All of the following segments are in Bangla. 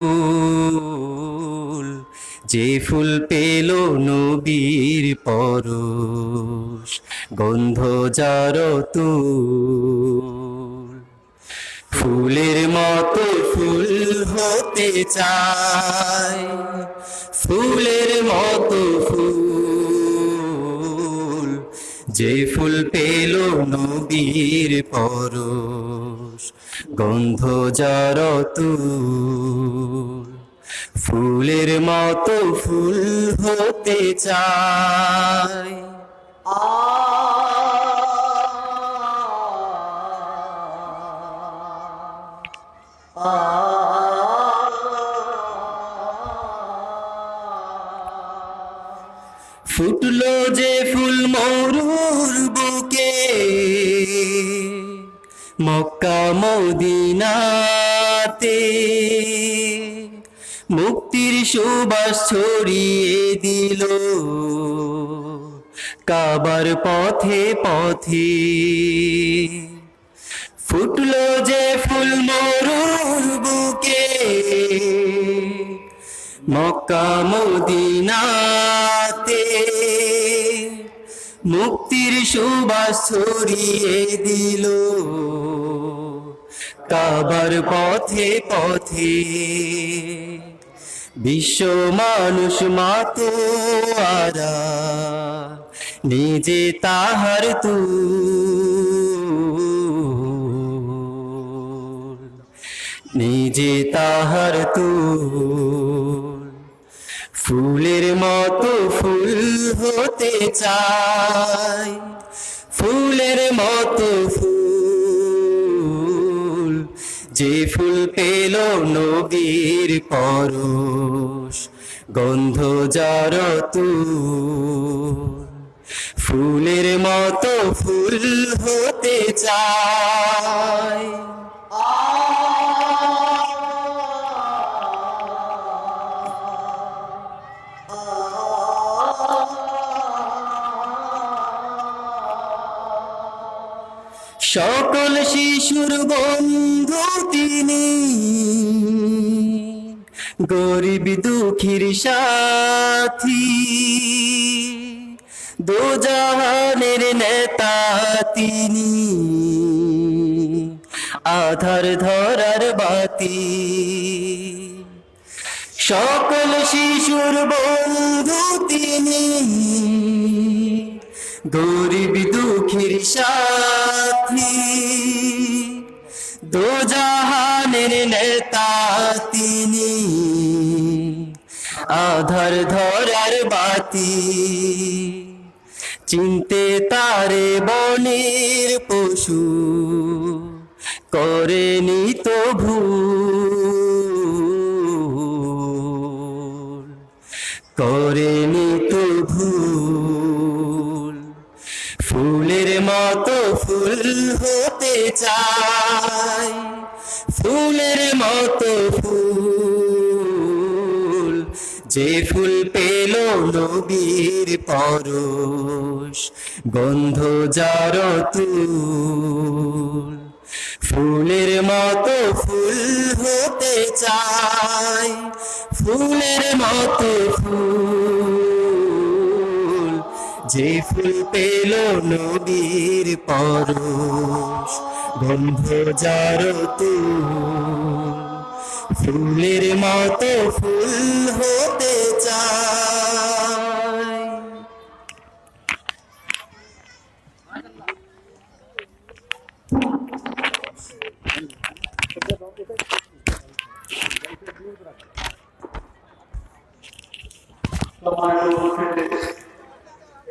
ফুল, যে ফুল পেল নবীর পরশ, গন্ধ যার তুল। ফুলের মতো ফুল হতে চায়, ফুলের মতো ফুল, যে ফুল পেল নবীর পরশ, গন্ধ যার তুল। ফুলের মতো ফুল হতে চায়। ফুটলো যে ফুল মরুর বুকে, মক্কা মদিনাতে, মুক্তির সুবাস ছড়িয়ে দিল কাবার পথে পথে। ফুটলো যে ফুল মরুর বুকে, মক্কা মদিনাতে, মুক্তির সুবাস ছড়িয়ে দিল কাবার পথে পথে। বিশ্ব মানুষ মাতোয়ারা নিজে তাহার তুল, নিজে তাহার তুল। ফুলের মতো ফুল হতে চায়, ফুলের মতো ফুল, যে ফুল পেল নবীর পরশ, গন্ধ যার তুল। ফুলের মতো ফুল হতে চায়। সকল শিশুর বন্ধু তিনি, গরিব দুঃখীর সাথী, দোজাহানের নেতা তিনি, আধার ধরার বাতি। সকল শিশুর বন্ধু তিনি, গরিব দুঃখীর সাথী, দোজাহানের নেতা তিনি, আধার ধরার বাতি। চিনতে তারে বনের পশু, করেনি তো ভুল, করেনি তো ভুল। ফুলের মতো ফুল হতে চায়, ফুলের মতো ফুল, যে ফুল পেল নবীর পরশ, গন্ধ যার তুল। ফুলের মতো ফুল হতে চায়, ফুলের মতো ফুল, যে ফুল পেল নবীর পরশ, গন্ধ যার তুল। ফুলের মতো ফুল হতে চায়।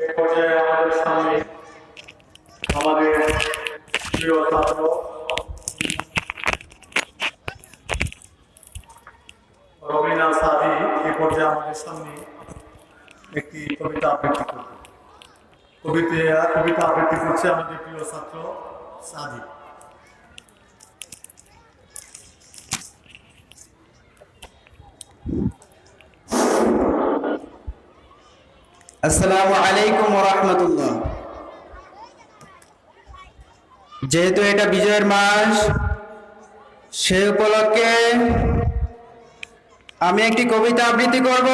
এই পর্যায়ে আমাদের সামনে আমাদের প্রিয় ছাত্র রবিনা সাদি এই পর্যায়ে আমাদের সামনে একটি কবিতা আবৃত্তি করবে। কবিতা আবৃত্তি করছে আমাদের প্রিয় ছাত্র সাদি। আসসালামু আলাইকুম ওয়া রাহমাতুল্লাহ। যেহেতু এটা বিজয়ের মাস, সে উপলক্ষে আমি একটি কবিতা আবৃত্তি করব।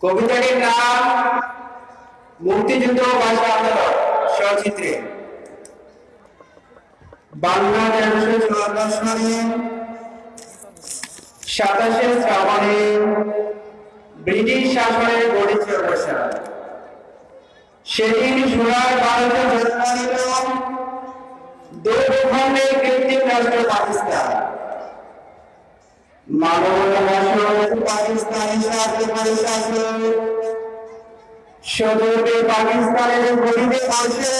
কবিতাটির নাম মুক্তিযুদ্ধ ভাষা আন্দোলন সচিত্রে। বাংলা ১৩৫৪ সালে ২৭শে শ্রাবণে ব্রিটিশ শাসনের গড়েছে অবসান। সেদিন সোনার ভারতে জন্ম নিল দুর্ভূখণ্ডের কৃত্রিম রাষ্ট্র পাকিস্তান। মানবতা ভাষণ পাকিস্তানের সাথে পরিশাসন সদরে পাকিস্তানের গরিবে বসে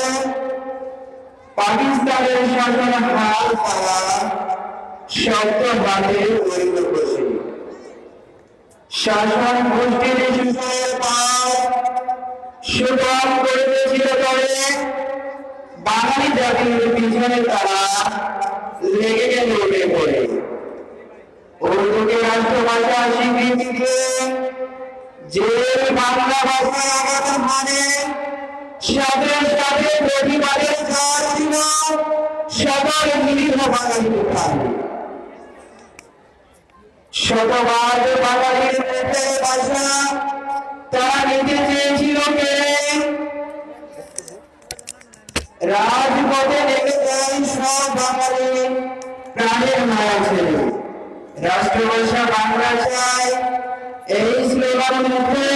পাকিস্তানের শাসন হাল পাওয়া শব্দ বাঁধে গরিব বসে শাসন গোষ্ঠীর সুসয়ের পাও সুগম করিতেছিল তবে বাঙালি জাতির পিছনে তারা লেগে গেল উঠে পড়ে। উর্দুকে রাষ্ট্রভাষা স্বীকৃতি দিয়ে যে বাংলা ভাষায় অবদান মানে সাথে সাথে প্রতিবাদের ঝড় ছিল সবার নিরীহ বাঙালি উঠানে। শতবার বাঙালির মুখের ভাষা তারা নিতে চেয়েছিল কে? রাজপথে নেমে যায় সব বাঙালি প্রাণের মায়া ছেড়ে রাষ্ট্রভাষা বাংলা চাই এই স্লোগান মুখে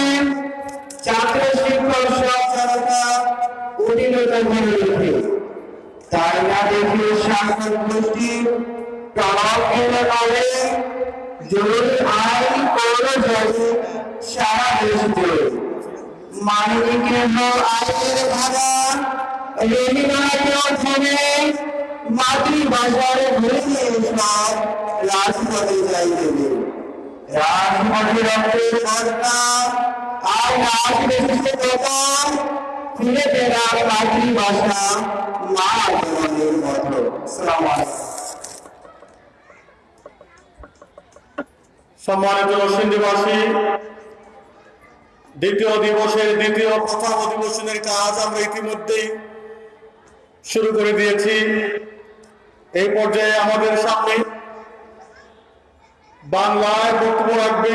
ছাত্র শিক্ষক সব জনতা উঠিল তখন লিখে। তাই না দেখে শাসক গোষ্ঠী টনক এনে বলে জরুরি আইন করল জারি সারা দেশ জুড়ে। মানবিক আইনের ধারা রেলিগাড়িও থেমে মাতৃভাষার ঘুরে নিয়ে সব রাজপথে যাই দেবে। রাজপথে রক্তের বন্যা আর রাজ বেশিতে প্রথম ফিরে ফেরার মাতৃভাষা মা জীবনের মতো। আসসালামু আলাইকুম। সম্মানিত সিন্ধিবাসী, দ্বিতীয় দিবসের দ্বিতীয় প্রথম অধিবেশনের কাজ আমরা ইতিমধ্যেই শুরু করে দিয়েছি। এই পর্যায়ে আমাদের সামনে বাংলায় বক্তব্য রাখবে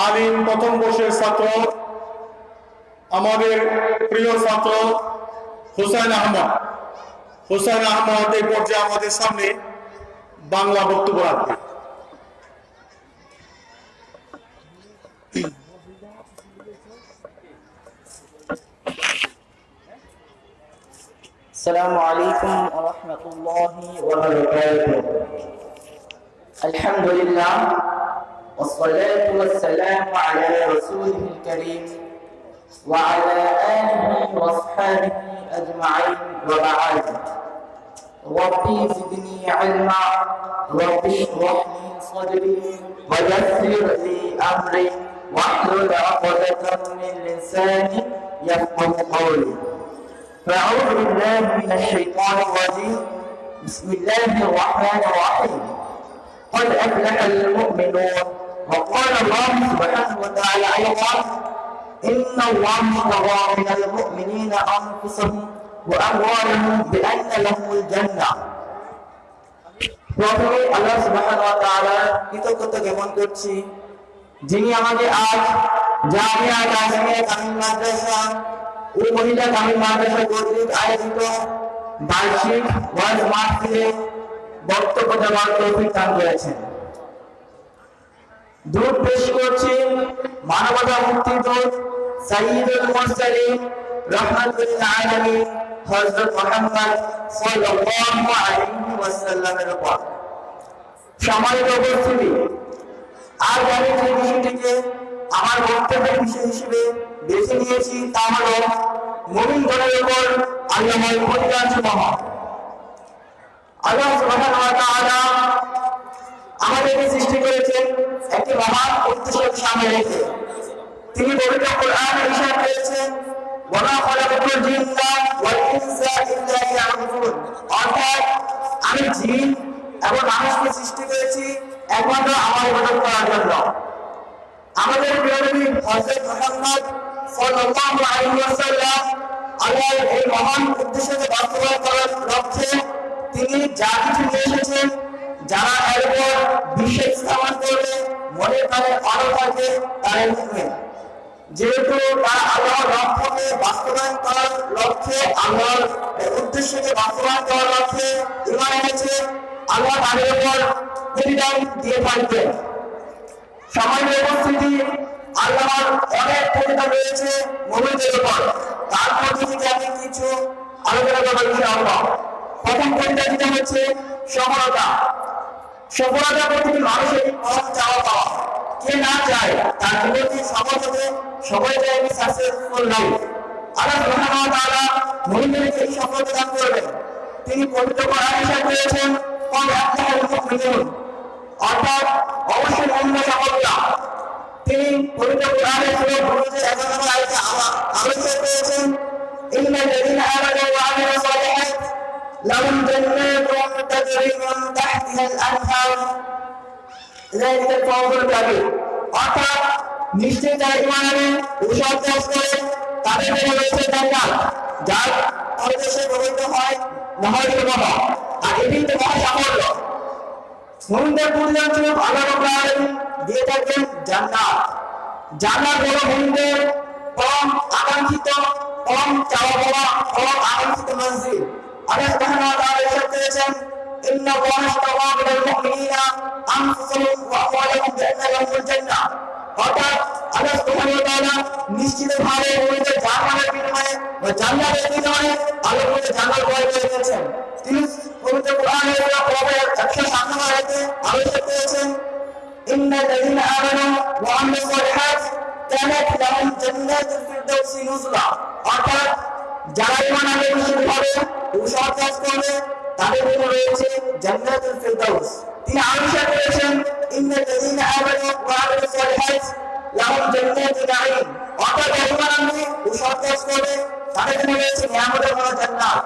আলিম প্রথম বর্ষের ছাত্র আমাদের প্রিয় ছাত্র হুসাইন আহমদ। হুসাইন আহমদ এই পর্যায়ে আমাদের সামনে বাংলা বক্তব্য রাখবে। السلام عليكم ورحمة الله وبركاته. الحمد لله والصلاة والسلام على رسوله الكريم وعلى آله وأصحابه أجمعين وبعد. ربي زدني علما ربي اشرح لي صدري ويسر لي أمري واحلل عقدة من لساني يفقه قولي. فأعوذ بالله من الشيطان الرجيم. بسم الله الرحمن الرحيم. قد أفلح المؤمنون. وقال الله سبحانه وتعالى أيضا إن الله اشترى من المؤمنين أنفسهم وأموالهم بأن لهم الجنة. প্রথমে আল্লাহ সুবহানাহু ওয়া তাআলা কৃতজ্ঞতা জ্ঞাপন করছি যিনি আমাকে আজ জামিয়া কাশ্মীর কামিল মাদ্রাসা ও মহিলা কামিল মাদ্রাসা কর্তৃক আয়োজিত বার্ষিক ওয়াজ মাহফিলে বক্তব্য দেওয়ার তৌফিক দান করেছেন। দূত পেশ করছি মানবতা মুক্তির দূত সাইয়্যিদুল মুরসালিন রাহমাতুল আলামিন হযরত মুহাম্মদ সাল্লাল্লাহু আলাইহি ওয়াসাল্লামের উপর। সম্মানিত উপস্থিতি, আজ আমি যে বিষয়টিকে আমার বক্তব্যের বিষয় হিসেবে বেছে নিয়েছি তা হল মুমিনগণের উপর আল্লাহর প্রতিদান সমূহ। আল্লাহ সুবহানাহু ওয়া তাআলা আমাদেরকে সৃষ্টি করেছেন একটি মহান উদ্দেশ্যকে সামনে রেখে। তিনি পবিত্র কোরআনে ইরশাদ করেছেন ওয়া মা খালাকাতুল জিন্না ওয়াল ইনসা ইল্লা লিয়াবুদুন, অর্থাৎ আমি জিন এবং মানুষকে সৃষ্টি করেছি একমাত্র আমার ইবাদত করার জন্য। আমাদের প্রিয় নবী হযরত মুহাম্মদ সাল্লাল্লাহু আলাইহি ওয়াসাল্লাম আল্লাহর এই মহান উদ্দেশ্যকে বাস্তবায়ন করার লক্ষ্যে তিনি যা কিছু নিয়ে এসেছেন, যারা এর উপর বিশ্বাস স্থাপন করবে, মনে প্রাণে আলো থাকে তারাই মুমিন। যেহেতু তারা আল্লাহর লক্ষ্যকে বাস্তবায়ন করার লক্ষ্যে, আল্লাহর উদ্দেশ্যকে বাস্তবায়ন করার লক্ষ্যে ঈমান এনেছে, আল্লাহ তাদের উপর প্রতিদান দিয়ে থাকবেন। সামান্য উপস্থিতি, আল্লাহর অনেক প্রতিদান রয়েছে মুমিনদের উপর। তার মধ্যে থেকে আমি কিছু আলোচনা করবো ইনশাআল্লাহ। প্রথম প্রতিদান যেটা হচ্ছে সফলতা। সফলতা প্রতিটি মানুষের চাওয়া পাওয়া। কে না চায় তার জীবনকে সফল হতে? সবাই চায় আমি সাকসেসফুল লাইফ। আল্লাহ সুবহানাহু ওয়া তাআলা মুমিনদেরকে এই সফলতা দান করবেন। তিনি পবিত্র কোরআনে ইরশাদ করেছেন, "কল আফলাহাল মুমিনুন", অর্থাৎ অবশ্যই মুমিনরা সফলতা। তিনি পবিত্র কোরআনে সূরা বুরুজের 11 নম্বর আয়াতে আলোচনা করেছেন, "ইন্নাল্লাযীনা আমানু ওয়া আমিলুস সালিহাত লাহুম জান্নাতুন তাজরি মিন তাহতিহাল আনহার যালিকাল ফাওজুল কাবীর", অর্থাৎ নিশ্চয়ই যারা ঈমান আনে ও সৎ কাজ করে তাদের জন্য রয়েছে জান্নাত, যার তলদেশে প্রবাহিত হয় নহরের প্রবাহ। আর এটাই তো মহা সাফল্য। মুমিনদের প্রতিদান স্বরূপ আল্লাহ রাব্বুল আলামিন দিয়ে থাকবেন জান্নাত। জান্নাত হলো মুমিনদের পরম আকাঙ্ক্ষিত, পরম চাওয়া পাওয়া, পরম আকাঙ্ক্ষিত মঞ্জিল। আল্লাহ সুবহানাহু ওয়া তাআলা ইরশাদ করেছেন, "ইন্না আল্লাহা আশতারা মিনাল মুমিনিনা আনফুসাহুম ওয়া আমওয়ালাহুম বিআন্না লাহুমুল জান্নাহ", অর্থাৎ আল্লাহ সুবহানাহু ওয়া তাআলা নিশ্চিতভাবে মুমিনদের জান্নাতের বিনিময়ে বা জান্নাতের বিনিময়ে আল্লাহকে জান্নাত প্রদান করেছেন। তিনি পবিত্র কোরআনে সূরা তওবার 107 নম্বর আয়াতে আলোচনা করেছেন, "ইন্নাল্লাযীনা আমানু ওয়া আমিলুস সালিহাত কানাত লাহুম জান্নাতুল ফিরদাউসি নুজুলা", অর্থাৎ যারা ঈমান আনে, নিশ্চিতভাবে ও সৎ কাজ করবে তাদের জন্য রয়েছে জান্নাতুল ফিরদাউস। তিনি আরো ইরশাদ করেছেন, "ইন্নাল্লাযীনা আমানু ওয়া আমিলুস সালিহাত লাহুম জান্নাতুন নাঈম", অর্থাৎ যারা ঈমান আনবে ও সৎ কাজ করবে তাদের জন্য রয়েছে নিয়ামতের ভরা জান্নাত।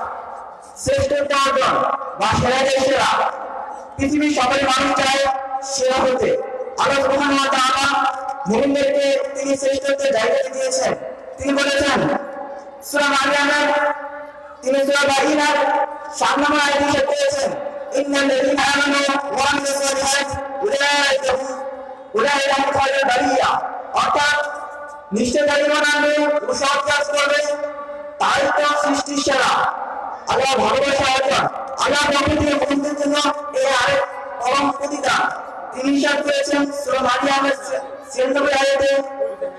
শ্রেষ্ঠত্ব অর্জন বা সেরাদের সেরা। পৃথিবীর সকল মানুষ চায় সেরা হতে। আল্লাহ সুবহানাহু ওয়া তাআলা মুমিনদেরকে তিনি শ্রেষ্ঠত্বের জায়গা দিয়েছেন। তিনি বলেছেন সূরা মারইয়ামের, তিনি সূরা বায়িনার 7 নম্বর আয়াতে ইরশাদ করেছেন, "ইন্নাল্লাযীনা আমানু ওয়া আমিলুস সালিহাত উলাইকা হুমুল খায়রুল বারিয়া", অর্থাৎ নিশ্চয় যারা ঈমান আনবে ও সৎ কাজ করবে তারাই তো সৃষ্টির সেরা। আল্লাহ ভালোবাসা অর্জন। আল্লাহ মুমিনদের মুমিনদের জন্য এই আরেক পরম প্রতিদান। তিনি ইরশাদ করেছেন সূরা মারইয়ামের 96 আয়াতে,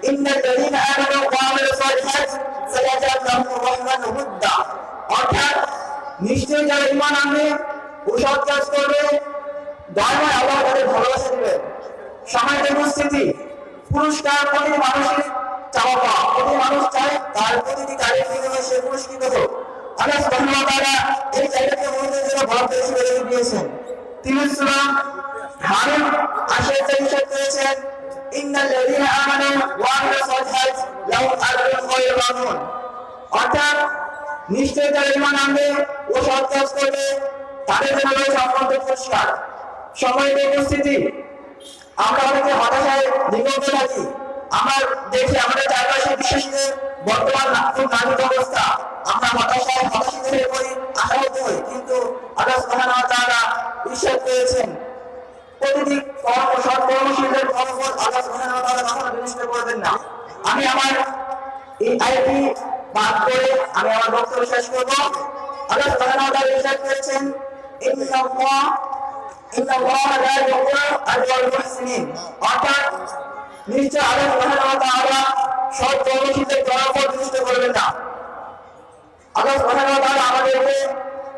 "ইন্নাল্লাযীনা আমানু ওয়া আমিলুস সালিহাত সায়াজআলু লাহুমুর রাহমানু উদ্দা", অর্থাৎ নিশ্চয়ই যারা ঈমান আনবে ও সৎ কাজ করবে দয়াময় আল্লাহ তাদের ভালোবাসা দিবেন। সম্মানিত উপস্থিতি, পুরস্কার প্রতিটি মানুষের চাওয়া পাওয়া। প্রতিটি মানুষ চায় তার প্রতিটি কাজের বিনিময়ে সে পুরস্কৃত হোক। আল্লাহ সুবহানাহু ওয়া তাআলা এই জায়গাকে মুমিনদের জন্য বরাদ্দ হিসেবে রেখে দিয়েছেন। তিনি সূরা হামিম 80 ইরশাদ করেছেন, "ইন্নাল্লাযীনা আমানু ওয়া আমিলুস সালিহাত লাহুম আজরুন গায়রু মামনুন", অর্থাৎ নিশ্চয়ই যারা ঈমান আনবে ও সৎ কাজ করবে তাদের জন্য রয়েছে অনন্ত পুরস্কার। সম্মানিত উপস্থিতি, আমরা অনেকে হতাশায় নিমগ্ন থাকি। আমরা দেখি আমাদের চারপাশে বিশ্বাসীদের বর্তমান খুব নাজুক অবস্থা। আমরা হতাশিত হয়ে পড়ি, আশাহত হই। কিন্তু আল্লাহ সুবহানাহু ওয়া তাআলা ইরশাদ করেছেন, প্রতিটি সৎ কর্মশীলদের ফলাফল আল্লাহ সুবহানাহু ওয়া তাআলা কখনো বিনষ্ট করবেন না। আমি আমার এই আয়াতটি বাদ করে আমি আমার বক্তব্য শেষ করব। আল্লাহ সুবহানাহু ওয়া তাআলা ইরশাদ করেছেন, ইন্নাল্লাহা লা ইউযি'ু আজরাল মুহসিনিন, অর্থাৎ নিশ্চয় আল্লাহ সুবহানাহু ওয়া তাআলা সৎ কর্মশীলদের ফলাফল বিনষ্ট করবেন না। আল্লাহ সুবহানাহু ওয়া তাআলা আমাদেরকে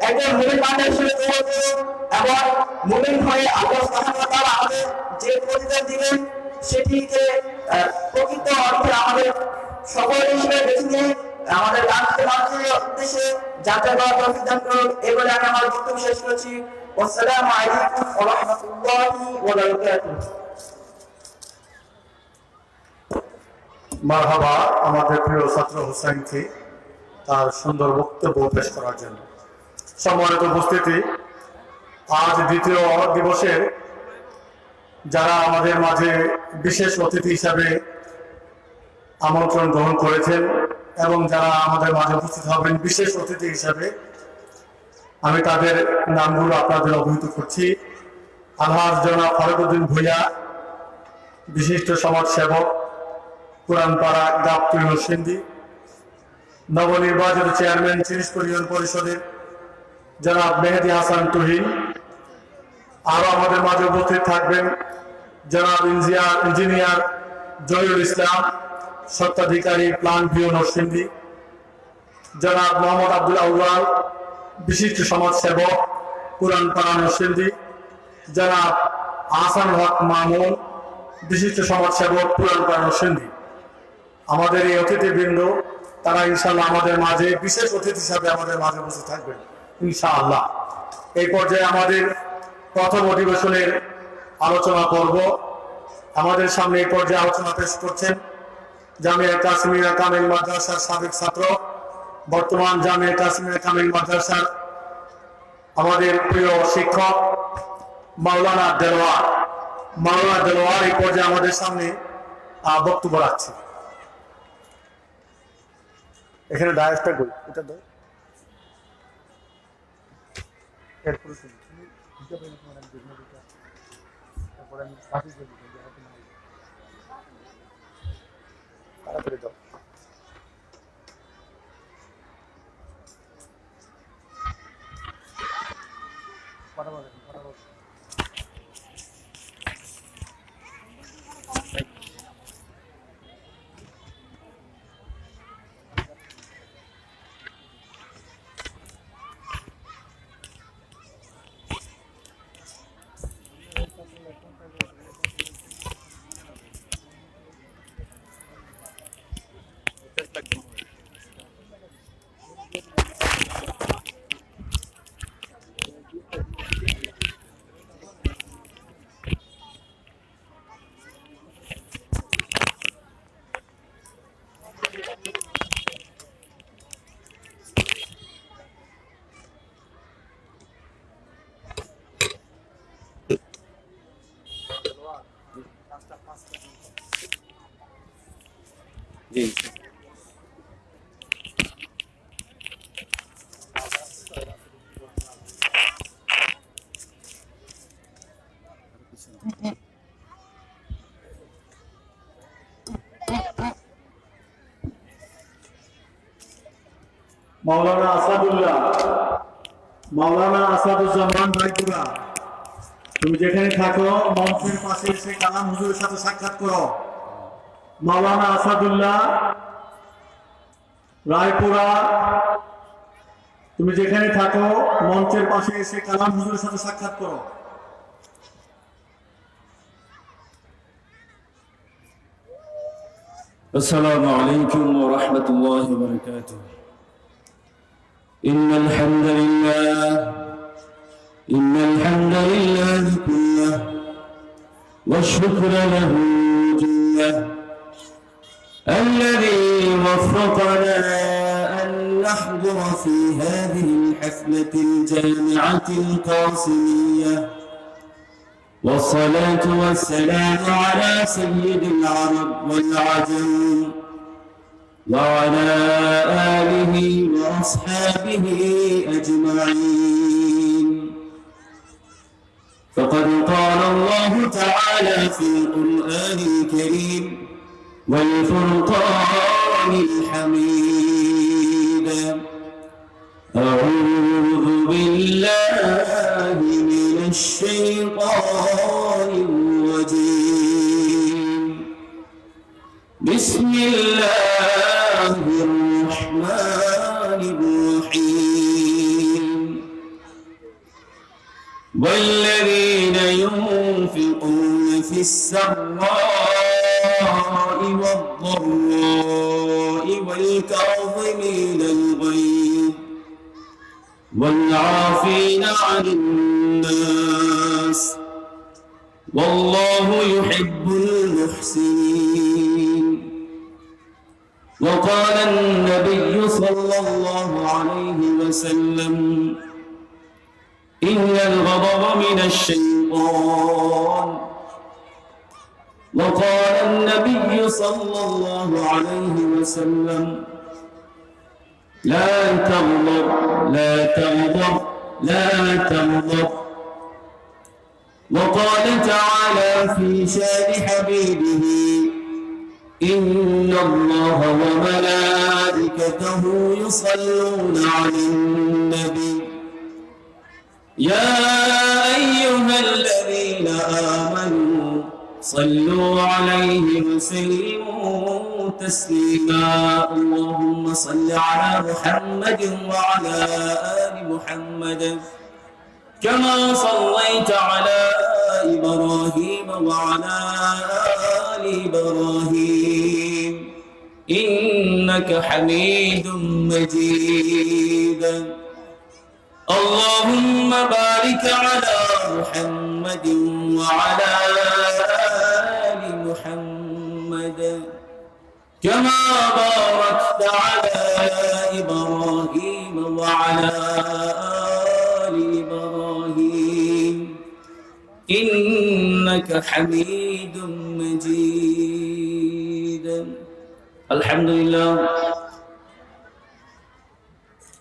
একজন মুমিন বান্দা হিসেবে কবুল করুন এবং মুমিন হয়ে আল্লাহ সুবহানাহু ওয়া তাআলা আমাদের যে প্রতিদান দিবেন সেটিকে প্রকৃত অর্থে আমাদের সফল হিসেবে বেছে নিয়ে আমাদের কাঙ্ক্ষিত মানুষের উদ্দেশ্যে যাত্রা করার তৌফিক দান করুন। এবারে আমি আমার বক্তব্য শেষ করছি। আসসালামু আলাইকুম ওয়া রাহমাতুল্লাহি ওয়া বারাকাতুহু। মারহাবা আমাদের প্রিয় ছাত্র হোসেনকে তার সুন্দর বক্তব্য পেশ করার জন্য। সম্মানিত উপস্থিতি, আজ দ্বিতীয় দিবসের যারা আমাদের মাঝে বিশেষ অতিথি হিসাবে আমন্ত্রণ গ্রহণ করেছেন এবং যারা আমাদের মাঝে উপস্থিত হবেন বিশেষ অতিথি হিসাবে, আমি তাদের নামগুলো আপনাদের অবহিত করছি। আলহাজ জনাব ফারুকুদ্দিন ভূঁইয়া, বিশিষ্ট সমাজসেবক, পুরানপাড়া গাবতুল নরসিংদী। নবনির্বাচিত চেয়ারম্যান চিরিশপুর ইউনিয়ন পরিষদের জনাব মেহেদী হাসান তুহিন। আরো আমাদের মাঝে উপস্থিত থাকবেন জনাব ইঞ্জিনিয়ার জহিরুল ইসলাম, স্বত্বাধিকারী প্লান ভিউ নরসিংদী। জনাব মোহাম্মদ আব্দুল আউয়াল, বিশিষ্ট সমাজসেবক, পুরানপাড়া নরসিংদী। জনাব আহসান হক মামুন, বিশিষ্ট সমাজসেবক, পুরানপাড়া নরসিংদী। আমাদের এই অতিথিবৃন্দ তারা ইনশাআল্লাহ আমাদের মাঝে বিশেষ অতিথি হিসাবে আমাদের মাঝে বসে থাকবেন ইনশাআল্লাহ। এই পর্যায়ে আমাদের প্রথম অধিবেশনের আলোচনা পর্ব। আমাদের সামনে এই পর্যায়ে আলোচনা পেশ করছেন জামিয়া কাশ্মীর কামিল মাদ্রাসার সাবেক ছাত্র, বর্তমান জামিয়া কাশ্মীর কামিল মাদ্রাসার আমাদের প্রিয় শিক্ষক মাওলানা দেলোয়ার। মাওলানা দেলোয়ার এই পর্যায়ে আমাদের সামনে বক্তব্য রাখছে। এখানে ডায়াসটা করি, এটা দাও। এরপরে শুনি তারপরে আমি বাকি করে দিই, তাড়াতাড়ি দাও। মাওলানা আসাদুল্লাহ, মাওলানা আসাদুজ্জামান রায়পুরা, তুমি যেখানে থাকো মঞ্চের পাশে এসে কালাম হুজুরের সাথে সাক্ষাৎ করো। মাওলানা আসাদুল্লাহ রায়পুরা, তুমি যেখানে থাকো মঞ্চের পাশে এসে কালাম হুজুরের সাথে সাক্ষাৎ করো। السلام عليكم ورحمة الله وبركاته. إن الحمد لله كله والشكر له جله الذي وفقنا أن نحضر في هذه الحفلة الجامعة القاسمية، والصلاة والسلام على سيد العرب والعجم وعلى آله وأصحابه أجمعين. فقد قال الله تعالى في القرآن الكريم والفرقان الحميد: أعوذ بالله من الشيطان الرجيم. بسم الله الرحمن الرحيم. والذين ينفقون في السراء والضراء والكاظمين الغيظ والعافين عن الناس والله يحب المحسنين. وقال النبي صلى الله عليه وسلم: إن الغضب من الشيطان. وقال النبي صلى الله عليه وسلم: لا تغضب لا تغضب لا تغضب. وقال تعالى في شان حبيبه إن الله وملائكته يصلون على النبي يا أيها الذين آمنوا صلوا عليه وسلموا تسليما. اللهم صل على محمد وعلى آل محمد كما صليت على إبراهيم وعلى آل إبراهيم إنك حميد مجيد. اللهم بارك على محمد وعلى آل محمد كما باركت على إبراهيم وعلى آل إبراهيم إنك حميد مجيد. الحمد لله.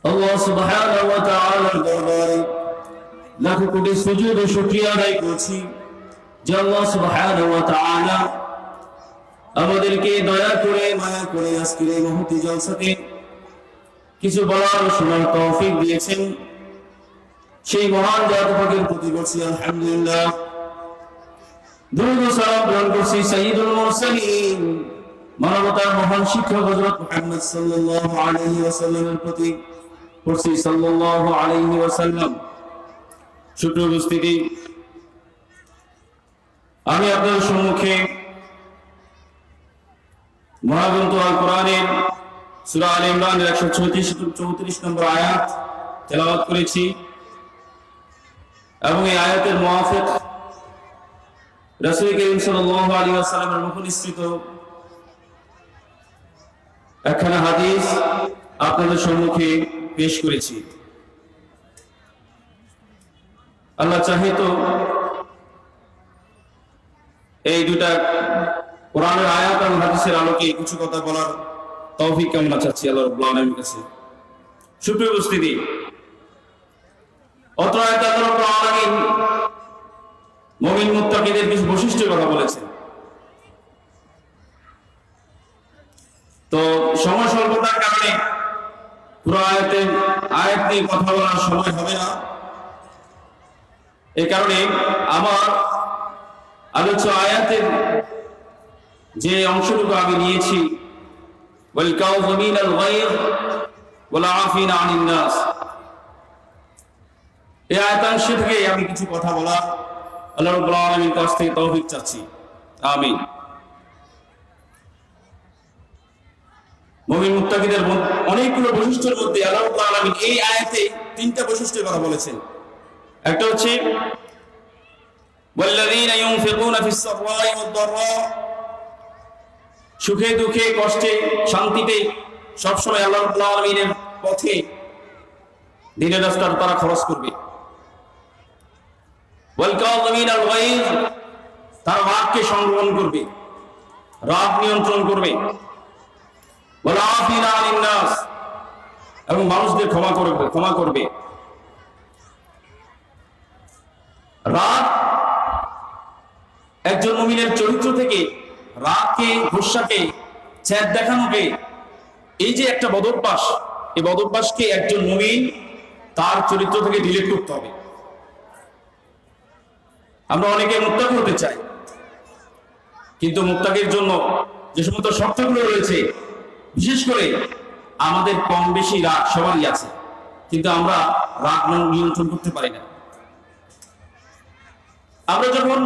আল্লাহ সুবহানাহু ওয়া তাআলার দরবারে লাখ কোটি সুজুদ ও শুকরিয়া আদায় করছি যে আল্লাহ সুবহানাহু ওয়া তাআলা আমাদেরকে দয়া করে মায়া করে আজকের এই মহতি জলসাতে কিছু বলার ও শোনার তৌফিক দিয়েছেন। সেই মহান জাত পাকের প্রতি করছি আলহামদুলিল্লাহ। দুরূদ ও সালাম গ্রহণ করছি সাইয়্যিদুল মুরসালিন মানবতার মহান শিক্ষক হযরত মুহাম্মদ সাল্লাল্লাহু আলাইহি ওয়াসাল্লামের প্রতি পড়ছি সাল্লাল্লাহু আলাইহি ওয়াসাল্লাম। সুপ্রিয় উপস্থিতি, আমি আপনাদের সম্মুখে মহাগ্রন্থ আল কোরআনের সূরা আলে ইমরানের 134 নম্বর আয়াত তেলাওয়াত করেছি এবং এই আয়াতের মুআফিক রাসূল করিম সাল্লাল্লাহু আলাইহি ওয়াসাল্লামের মুখ নিঃসৃত একখানা হাদিস আপনাদের সম্মুখে পেশ করেছি। আল্লাহ চাহে তো এই দুটা কোরআনের আয়াত এবং হাদিসের আলোকে কিছু কথা বলার তৌফিক কামনা চাচ্ছি আল্লাহ রাব্বুল আলামিনের কাছে। সুপ্রিয় উপস্থিতি, অত্র আয়াতে আল্লাহ রাব্বুল আলামিন মুমিন মুত্তাকিদের কিছু বৈশিষ্ট্যের কথা বলেছেন। তো সময় স্বল্পতার কারণে পুরো আয়াত নিয়ে কথা বলার সময় হবে না। এই কারণে আমার আলোচ্য আয়াতের যে অংশটুকু আমি নিয়েছি ওয়াল কাযিমিনাল গায়য ওয়াল আফিনা আনিন নাস, এই আয়াতাংশ থেকে আমি কিছু কথা বলা আল্লাহ রাব্বুল আলামিনের কাছ থেকে তৌফিক চাচ্ছি, আমিন। মুমিন মুত্তাকিদের অনেকগুলো বৈশিষ্ট্যের মধ্যে আল্লাহ রাব্বুল আলামিন এই আয়াতে তিনটা বৈশিষ্ট্যের কথা বলেছেন। একটা হচ্ছে ওয়াল্লাযীনা ইউনফিকুনা ফিস সাররা'i ওয়াদ দাররা, সুখে দুঃখে কষ্টে শান্তিতে সব সময় আল্লাহ রাব্বুল আলামিনের পথে দ্বীনের রাস্তায় তারা খরচ করবে। ওয়াল কাযিমিনাল গায়য, তারা রাগকে সংবরণ করবে, রাগ নিয়ন্ত্রণ করবে। ওয়াল আফিনা আনিন নাস, এবং মানুষদের ক্ষমা করবে। রাগ একজন মুমিনের চরিত্র থেকে রাগকে, গুসাকে, ছেদ দেখানোকে, এই যে একটা বদঅভ্যাস, এই বদঅভ্যাসকে একজন মুমিন তার চরিত্র থেকে ডিলিট করতে হবে। আমরা অনেকে মুত্তাকি হতে চাই, কিন্তু মুত্তাকির জন্য যে সমস্ত শর্তগুলো রয়েছে, বিশেষ করে আমাদের কম বেশি রাগ সবারই আছে, কিন্তু আমরা রাগ নিয়ন্ত্রণ করতে পারি না। আমরা যখন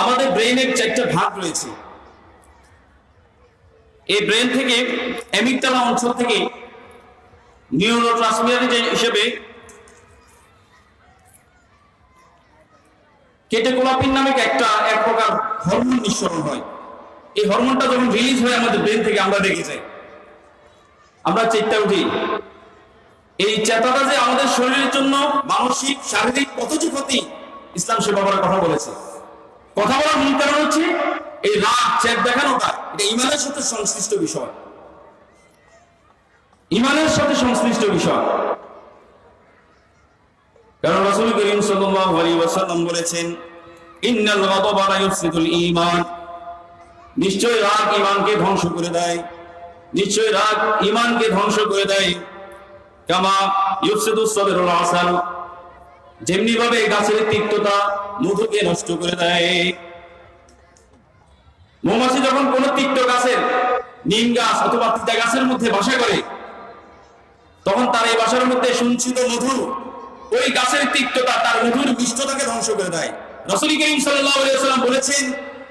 আমাদের ব্রেইনের 4টা ভাগ রয়েছে, এই ব্রেন থেকে অ্যামিগডালা অঞ্চল থেকে নিউরোট্রান্সমিটার হিসেবে কেটেকোলাপিন নামক এক প্রকার হরমোন নিঃসরণ হয়। এই হরমোনটা যখন রিলিজ হয় আমাদের ব্রেন থেকে, আমরা রেগে যাই, আমরা চেতা উঠি। এই চেতাটা যে আমাদের শরীরের জন্য মানসিক শারীরিক কত যে ক্ষতি, ইসলাম সে ব্যাপারে কথা বলেছে। কথা বলার মূল কারণ হচ্ছে এই রাগ, চেত দেখানোটা, এটা ঈমানের সাথে সংশ্লিষ্ট বিষয়। ইমানের সাথে সংশ্লিষ্ট বিষয়। কারণ রাসূল করিম সাল্লাল্লাহু আলাইহি ওয়াসাল্লাম বলেছেন, ইন্নাল গাদাবা লা ইউফসিদুল ঈমান, নিশ্চয় রাগ ঈমানকে ধ্বংস করে দেয়, নিশ্চয় রাগ ঈমানকে ধ্বংস করে দেয়। কামা ইউফসিদুস সাবরুল আসাল, যেমনি ভাবে গাছের তিক্ততা মধুকে নষ্ট করে দেয়। মৌমাছি যখন কোন তিক্ত গাছের, নিম গাছ অথবা তিতা গাছের মধ্যে বাসা করে, তখন তার এই বাসার মধ্যে সঞ্চিত মধু ওই গাছের তিক্ততা তার মধুর মিষ্টতাকে ধ্বংস করে দেয়। রাসূল করিম সাল্লাল্লাহু আলাইহি ওয়াসাল্লাম বলেছেন,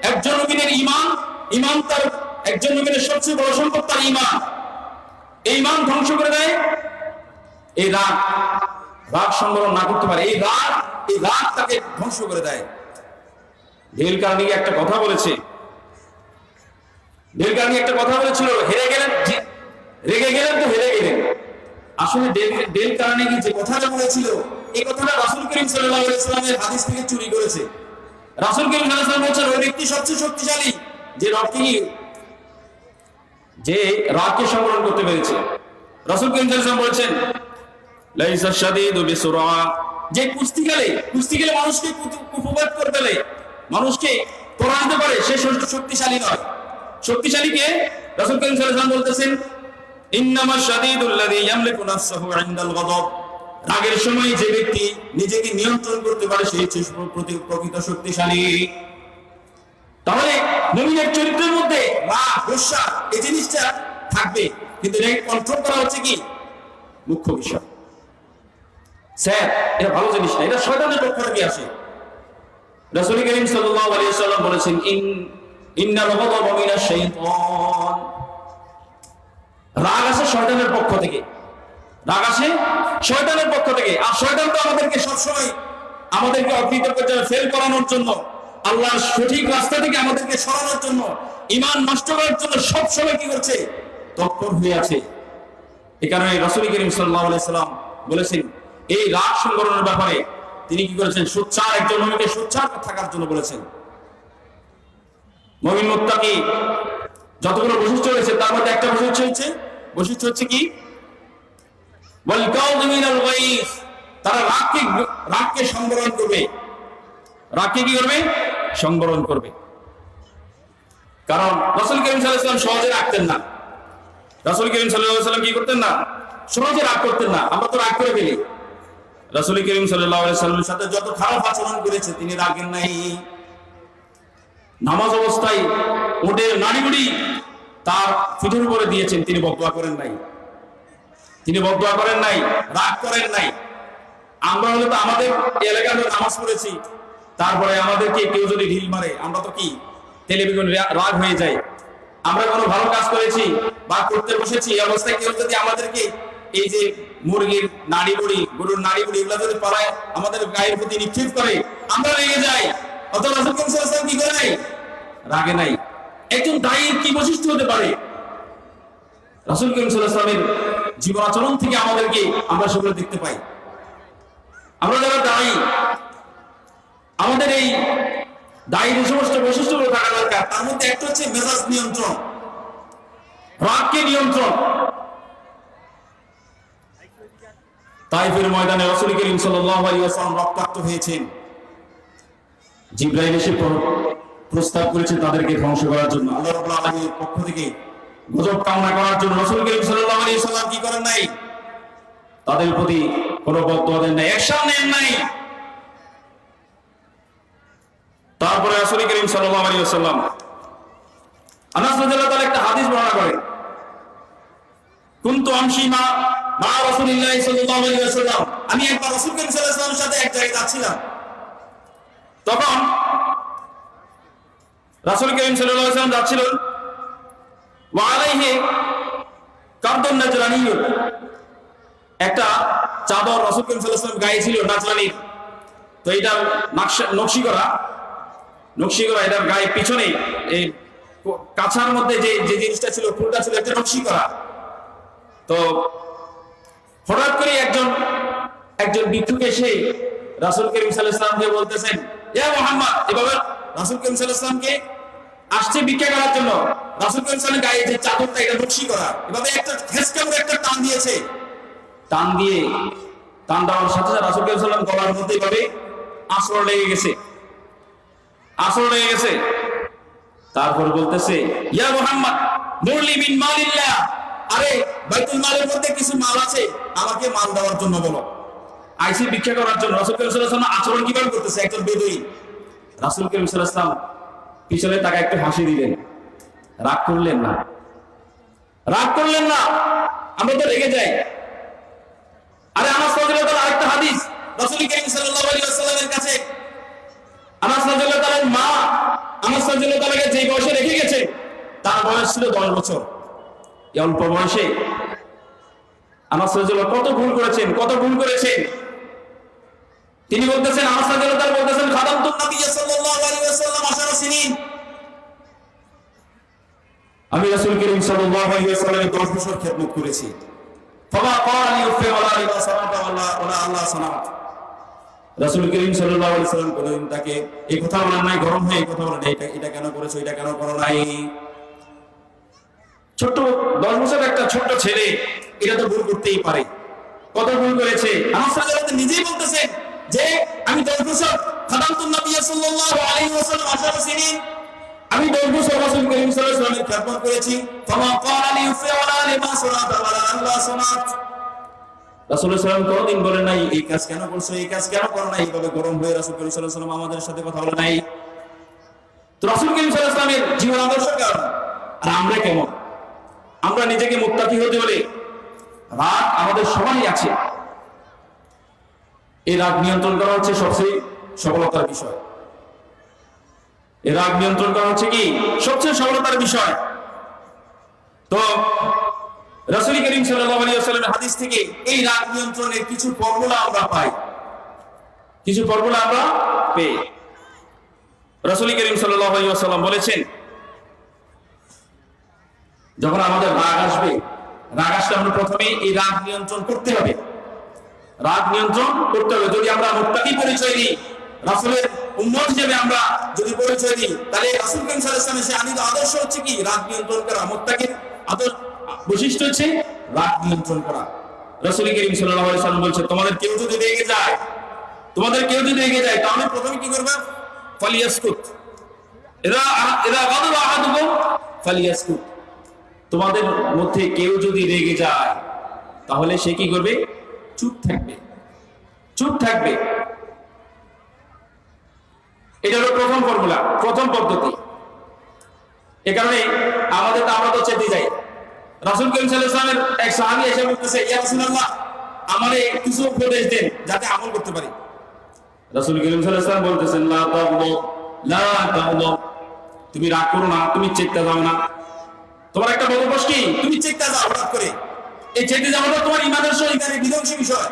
একজন মুমিনের ঈমান তার, একজন মুমিনের সবচেয়ে বড় সম্পদ তার ঈমান। এই ঈমান ধ্বংস করে দেয় এই রাগ সংবরণ না করতে পারে, এই রাগ তাকে ধ্বংস করে দেয়। ডেল কার্নেগি একটা কথা বলেছে, ডেল কার্নেগি একটা কথা বলেছিল, হেরে গেলেন, রেগে গেলেন তো হেরে গেলেন। আসলে ডেল কার্নেগি যে কথাটা বলেছিল, এই কথাটা রাসূল করিম সাল্লাল্লাহু আলাইহি ওয়াসাল্লামের হাদিস থেকে চুরি করেছে। রাসূল করিম সাল্লাল্লাহু আলাইহি ওয়াসাল্লাম বলেছেন, ওই ব্যক্তি সবচেয়ে শক্তিশালী যে রাগকে সংবরণ করতে পেরেছে। রাসূল করিম সাল্লাল্লাহু আলাইহি ওয়াসাল্লাম বলেছেন, লাইসা শাদীদু বিসুরা, যে কুস্তি খেলে মানুষকে কুপবাদ করে ফেলে, মানুষকে পরাজিত করে, সে শক্তিশালী নয়। শক্তিশালীকে রাসূল করিম সাল্লাল্লাহু আলাইহি ওয়াসাল্লাম বলতেছেন, ইন্নামাশ শাদীদুল্লাযী ইয়ামলিকু নাফসাহু ইনদাল গাদাব, রাগের সময় যে ব্যক্তি নিজেকে নিয়ন্ত্রণ করতে পারে সে হচ্ছে প্রকৃত শক্তিশালী। তাহলে মুমিনের চরিত্রের মধ্যে রাগ, গোসা এই জিনিসটা থাকবে, কিন্তু এটাকে কন্ট্রোল করা হচ্ছে কি মুখ্য বিষয়। স্যার, এটা ভালো জিনিস না, এটা শয়তানের পক্ষ থেকে আসে। রাসূল করিম সাল্লাল্লাহু আলাইহি ওয়াসাল্লাম বলেছেন, ইন্নাল গাদাবা মিনাশ শাইতান, রাগ আসে শয়তানের পক্ষ থেকে, রাগ আসে শয়তানের পক্ষ থেকে। আর শয়তান তো আমাদেরকে সবসময় আমাদেরকে অকৃতজ্ঞ ফেল করানোর জন্য, আল্লাহর সঠিক রাস্তা থেকে আমাদেরকে সরানোর জন্য, ঈমান নষ্ট করার জন্য সবসময় কি করছে, তৎপর হয়ে আছে। এই কারণে রাসূল করিম সাল্লাল্লাহু আলাইহি ওয়াসাল্লাম বলেছেন, এই রাগ সংবরণের ব্যাপারে তিনি কি করেছেন, সোচ্চার, একজন মুমিনকে সোচ্চার থাকার জন্য বলেছেন। মুমিন মুত্তাকি যতগুলো বৈশিষ্ট্য রয়েছে তার মধ্যে একটা বৈশিষ্ট্য হচ্ছে কি, ওয়াল কাযিমিনাল গায়জ, তারা রাগকে সংবরণ করবে। রাগকে কি করবে, সংবরণ করবে। কারণ রাসূল করিম সাল্লাল্লাহু আলাইহি ওয়াসাল্লাম সহজে রাখতেন না। রাসূল করিম সাল্লাল্লাহু আলাইহি ওয়াসাল্লাম কি করতেন না, সহজে রাগ করতেন না। আমরা তো রাগ করে ফেলি। রাসূল করিম সাল্লাল্লাহু আলাইহি ওয়াসাল্লামের সাথে যত খারাপ আচরণ করেছে তিনি রাগেন নাই। নামাজ অবস্থায় ওটের নাড়িবুড়ি তার পিঠের উপরে দিয়েছেন, তিনি বদদুয়া করেন নাই, রাগ করেন নাই। আমরা হলে তো আমাদের এলাকায় নামাজ পড়েছি, তারপরে আমাদেরকে কেউ যদি ঢিল মারে আমরা তো কি টেলিভিশন রাগ হয়ে যায়। আমরা কোনো ভালো কাজ করেছি বা করতে বসেছি, এই অবস্থায় কেউ যদি আমাদেরকে এই যে মুরগির নাড়িবুড়ি, গরুর নাড়িবুড়ি এগুলো যদি পাড়ায় আমাদের গায়ের প্রতি নিক্ষেপ করে, আমরা রেগে যাই। অথবা রাসূল সাল্লাল্লাহু আলাইহি ওয়াসাল্লাম কি করে নাই, রাগে নাই। একজন দায়ীর কি বৈশিষ্ট্য হতে পারে, রাসূল সাল্লাল্লাহু আলাইহি ওয়াসাল্লামের জীবন আচরণ থেকে আমাদেরকে আমরা সেগুলো দেখতে পাই। আমরা যারা দায়ী, আমাদের এই দায়ীর সমস্ত বৈশিষ্ট্যগুলো থাকা দরকার। তার মধ্যে একটা হচ্ছে মেজাজ নিয়ন্ত্রণ, রাগকে নিয়ন্ত্রণ। তাইফের ময়দানে রাসূল করিম সাল্লাল্লাহু আলাইহি ওয়াসাল্লাম রক্তাক্ত হয়েছেন। জিবরাইল এসে প্রস্তাব করেছেন তাদেরকে ধ্বংস করার জন্য, আল্লাহ রাব্বুল আলামিনের পক্ষ থেকে গজব কামনা করার জন্য। রাসূল করিম সাল্লাল্লাহু আলাইহি ওয়াসাল্লাম কি করেন নাই, তাদের প্রতি কোনো বদদুয়া দেন নাই, অ্যাকশন নেন নাই। তারপরে রাসূল করিম সাল্লাল্লাহু আলাইহি ওয়াসাল্লাম আনাস রাদিয়াল্লাহু তাআলা একটা হাদিস বর্ণনা করেন, কুনতু আমশি মা রাসূলিল্লাহ সাল্লাল্লাহু আলাইহি ওয়াসাল্লাম, আমি একবার রাসূল করিম সাল্লাল্লাহু আলাইহি ওয়াসাল্লামের সাথে এক জায়গায় যাচ্ছিলাম। তখন রাসূল করিম সাল্লাল্লাহু আলাইহি ওয়াসাল্লাম যাচ্ছিলেন, ওয়া আলাইহি কাবদুন নাজরানী, একটা চাদর রাসূল করিম সাল্লাল্লাহু আলাইহি ওয়াসাল্লাম গায়ে ছিল নাজরানী। তো এটা নকশি করা, এটার গায়ে পিছনে এই কাছার মধ্যে যে জিনিসটা ছিল, ফুলটা ছিল, একটা নকশি করা। তো হঠাৎ করে একজন ভিক্ষুক এসে রাসূল করিম সাল্লাল্লাহু আলাইহি ওয়াসাল্লামকে বলতেছেন, ইয়া মুহাম্মদ, এভাবে রাসূল করিম সাল্লাল্লাহু আলাইহি ওয়াসাল্লামকে আসছে ভিক্ষা করার জন্য। রাসূল করিম সাল্লাল্লাহু আলাইহি ওয়াসাল্লাম গায়ে যে চাদরটা এটা রশি করা, এভাবে একটা ঘেঁষকা করে একটা টান দিয়েছে। টান দেওয়ার সাথে সাথে রাসূল করিম সাল্লাল্লাহু আলাইহি ওয়াসাল্লাম গলার মধ্যে এভাবে আঁচড় লেগে গেছে। তারপর বলতেছে, ইয়া মুহাম্মদ মুরলি মিন মালিল্লাহ, আরে বাইতুল মালের মধ্যে কিছু মাল আছে, আমাকে মাল দেওয়ার জন্য বলো। আইসি ভিক্ষা করার জন্য। রাসূল করিম সাল্লাল্লাহু আলাইহি ওয়াসাল্লাম আচরণ কিভাবে করতেছে, একজন বেদুইন। রাসূল করিম সাল্লাল্লাহু আলাইহি ওয়াসাল্লাম পিছনে তাকে একটু হাসি দিলেন, রাগ করলেন না। আমরা তো রেগে যাই। আরে আনাস রাদিয়াল্লাহু তাআলা আরেকটা হাদিস, রাসূল করিম সাল্লাল্লাহু আলাইহি ওয়াসাল্লামের কাছে আনাস রাদিয়াল্লাহু তাআলার মা আনাস রাদিয়াল্লাহু তাআলাকে যে বয়সে রেখে গেছে, তার বয়স ছিল 10 বছর। এই অল্প বয়সে আনাস রাদিয়াল্লাহু কত ভুল করেছেন। তিনি বলতেছেন, আনাস রাদিয়াল্লাহু তাআলা বলতেছেন, খাদামতুন নবী সাল্লাল্লাহু আলাইহি ওয়াসাল্লাম 10 সিনিন, আমি রাসূল করিম সাল্লাল্লাহু আলাইহি ওয়াসাল্লামের 10 বছর খেদমত করেছি। ফামা ক্বালি উফি ওয়ালা ইলা সালাতা ওয়ালা আল্লাহ সালাত। রাসূল করিম সাল্লাল্লাহু আলাইহি ওয়াসাল্লাম কোনদিন তাকে এই কথা বলেন নাই, গরম হয়ে এই কথা বলেন নাই, এটা কেন করেছো, এটা কেন করো নাই। ছোট 10 বছর একটা ছোট ছেলে, এটা তো ভুল করতেই পারে। কত ভুল করেছে। আনাস রাদিয়াল্লাহু তাআলা নিজেই বলতেছেন যে আমি 10 বছর খাদামতুন নবী সাল্লাল্লাহু আলাইহি ওয়াসাল্লাম 10 সিনিন, আমি 10 বছর রাসূল করিম সাল্লাল্লাহু আলাইহি ওয়াসাল্লামের খেদমত করেছি। ফামা ক্বালি উফি ওয়ালা লিমা সালাতা ওয়ালা আল্লাহ সালাত। রাসূল সাল্লাল্লাহু আলাইহি ওয়াসাল্লাম কোনদিন বলেন নাই এই কাজ কেন করছো, এই কাজ কেন করো না। এইভাবে গরম হয়ে রাসূল করিম সাল্লাল্লাহু আলাইহি ওয়াসাল্লাম আমাদের সাথে কথা বলে নাই। তো রাসূল করিম সাল্লাল্লাহু আলাইহি ওয়াসাল্লামের জীবন আদর্শ কেমন, আর আমরা কেমন? আমরা নিজেকে মুত্তাকি হতে হলে রাগ আমাদের সবারই আছে। এই রাগ নিয়ন্ত্রণ করা হচ্ছে সবচেয়ে সফলতার বিষয়। এই রাগ নিয়ন্ত্রণ করা হচ্ছে কি সবচেয়ে সফলতার বিষয়। তো রাসূল করিম সাল্লাল্লাহু আলাইহি ওয়াসাল্লামের হাদিস থেকে এই রাগ নিয়ন্ত্রণের কিছু ফর্মুলা আমরা পাই। রাসূল করিম সাল্লাল্লাহু আলাইহি ওয়াসাল্লাম বলেছেন, যখন আমাদের রাগ আসলে আমরা প্রথমে এই রাগ নিয়ন্ত্রণ করতে হবে। যদি আমরা মুত্তাকি পরিচয় দিই, রাসূলের উম্মত হিসেবে আমরা যদি পরিচয় দিই, তাহলে রাসূল করিম সাল্লাল্লাহু আলাইহি ওয়াসাল্লামের আনিত আদর্শ হচ্ছে কি রাগ নিয়ন্ত্রণ করা। মুত্তাকির আদর্শ বৈশিষ্ট্য হচ্ছে রাগ নিয়ন্ত্রণ করা। রাসূল করিম সাল্লাল্লাহু আলাইহি ওয়াসাল্লাম বলেছেন, তোমাদের কেউ যদি রেগে যায় তাহলে প্রথমে কি করবে, ফালিয়াসকুত। ইযা গাদাবা আহাদুকুম ফালিয়াসকুত। তোমাদের মধ্যে কেউ যদি রেগে যায় তাহলে সে কি করবে, চুপ থাকবে। এটা হলো প্রথম ফর্মুলা, প্রথম পদ্ধতি। এ কারণে আমরা তো চেতে যাই। রাসূল করিম সাল্লাল্লাহু আলাইহি ওয়াসাল্লামের এক সাহাবী এসে বলতেছে, ইয়া রাসূলুল্লাহ, আমারে কিছু উপদেশ দেন যাতে আমল করতে পারি। রাসূল করিম সাল্লাল্লাহু আলাইহি ওয়াসাল্লাম বলতেছেন, লা তাগদব, তুমি রাগ করো না, তুমি চেতে যাও না। তোমার একটা বড় দোষ কি, তুমি চেতে যাও হঠাৎ করে। এই চেতে যাওয়াটা তোমার ঈমানের সহিত বিধ্বংসী বিষয়।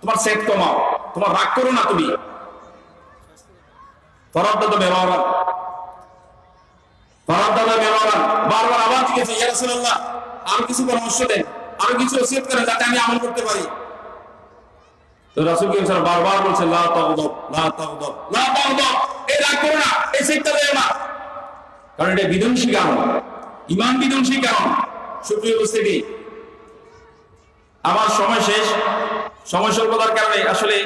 তোমার সেট কমাও, তোমার রাগ করো না। তুমি ফরাদ্দাদ মেরারান বারবার আবার জিজ্ঞেস, ইয়া রাসূলুল্লাহ, আরো কিছু পরামর্শ দেন, আরো কিছু ওসিয়ত করেন যাতে আমি আমল করতে পারি। তো রাসূল করিম সাল্লাল্লাহু আলাইহি ওয়াসাল্লাম বারবার বলছেন, লা তাগদব, এই রাগ করো না, এই চেতে যাও না, কারণ এটা বিধ্বংসী কারণ, ঈমান বিধ্বংসী কারণ। সুপ্রিয় উপস্থিতি, আমার সময় শেষ। সময় স্বল্পতার কারণে আসলে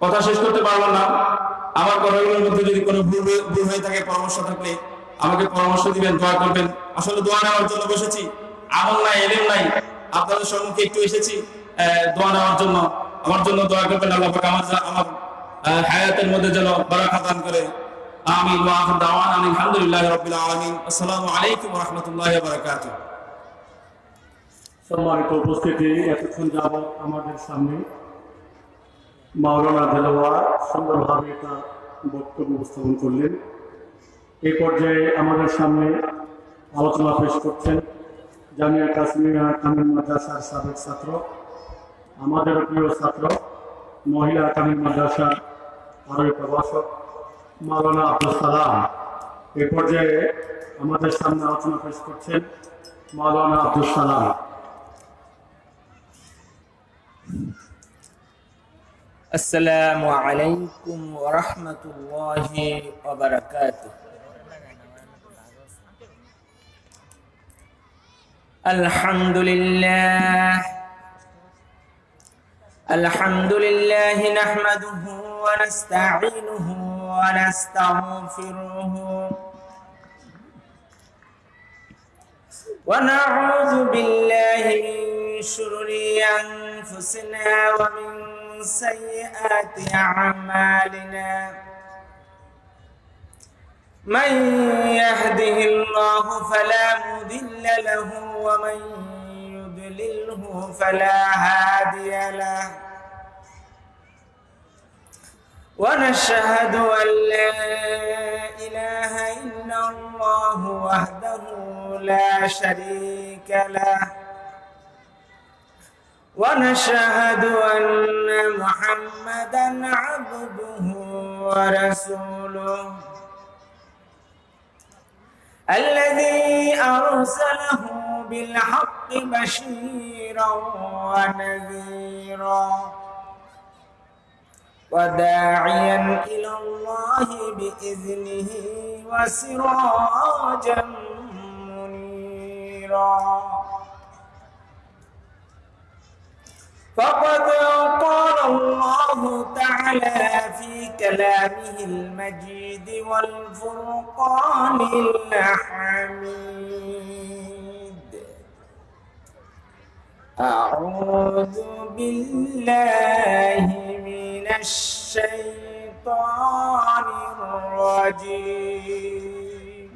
কথা শেষ করতে পারলাম না। আমার কথাগুলোর মধ্যে যদি কোনো ভুল হয়ে থাকে, পরামর্শ থাকলে আমাকে পরামর্শ দিবেন, দোয়া করবেন। আসলে দোয়া নেওয়ার জন্য বসেছি, আমল নাই, ইলম নাই, আপনাদের সম্মুখে একটু এসেছি দোয়া নেওয়ার জন্য। আমার জন্য দোয়া করবেন, আল্লাহ পাক আমার হায়াতের মধ্যে যেন বারাকাত দান করে। আমিন। ওয়া আখিরু দাওয়ানা আলহামদুলিল্লাহি রাব্বিল আলামিন। আসসালামু আলাইকুম ওয়া রাহমাতুল্লাহি ওয়া বারাকাতুহু। সম্মানিত উপস্থিতি, এতক্ষণ যাবৎ আমাদের সামনে মাওলানা দেলোয়ার সুন্দরভাবে তার বক্তব্য উপস্থাপন করলেন। এই পর্যায়ে আমাদের সামনে আলোচনা পেশ করছেন জামিয়া কাসমিয়া কামিল মাদ্রাসার সাবেক ছাত্র, আমাদের প্রিয় ছাত্র, মহিলা কামিল মাদ্রাসার আরবি প্রভাষক মাওলানা আব্দুল সালাম। এই পর্যায়ে আমাদের সামনে আলোচনা পেশ করছেন মাওলানা আব্দুল সালাম। আসসালামু আলাইকুম ওয়া রাহমাতুল্লাহি ওয়া বারাকাতুহু। الحمد لله نحمده ونستعينه ونستغفره ونعوذ بالله من شرور أنفسنا ومن سيئات أعمالنا من يهده الله فلا مضل له ومن يضلله فلا هادي له ونشهد أن لا إله إلا الله وحده لا شريك له ونشهد أن محمدا عبده ورسوله الذي أرسله بالحق بشيرا ونذيرا وداعيا إلى الله بإذنه وسراجا منيرا فقد قال الله تعالى في كلامه المجيد والفرقان الحميد أعوذ بالله من الشيطان الرجيم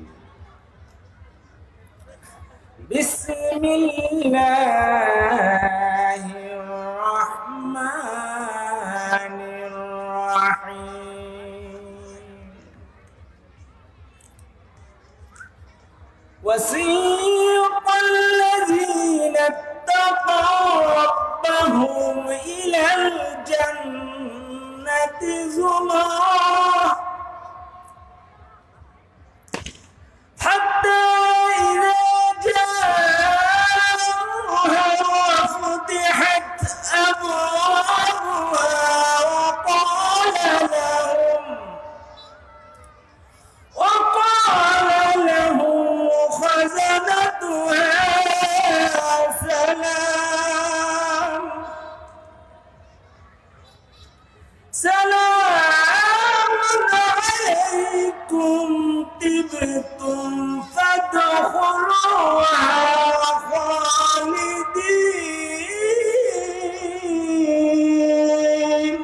بسم الله الرحمن الرحيم وسيق الذين اتقوا ربهم إلى الجنة زمرا حتى إذا جاءوها وفتحت أبوابها وقال لهم خزنتها سلام عليكم طبتم فادخلوها خالدين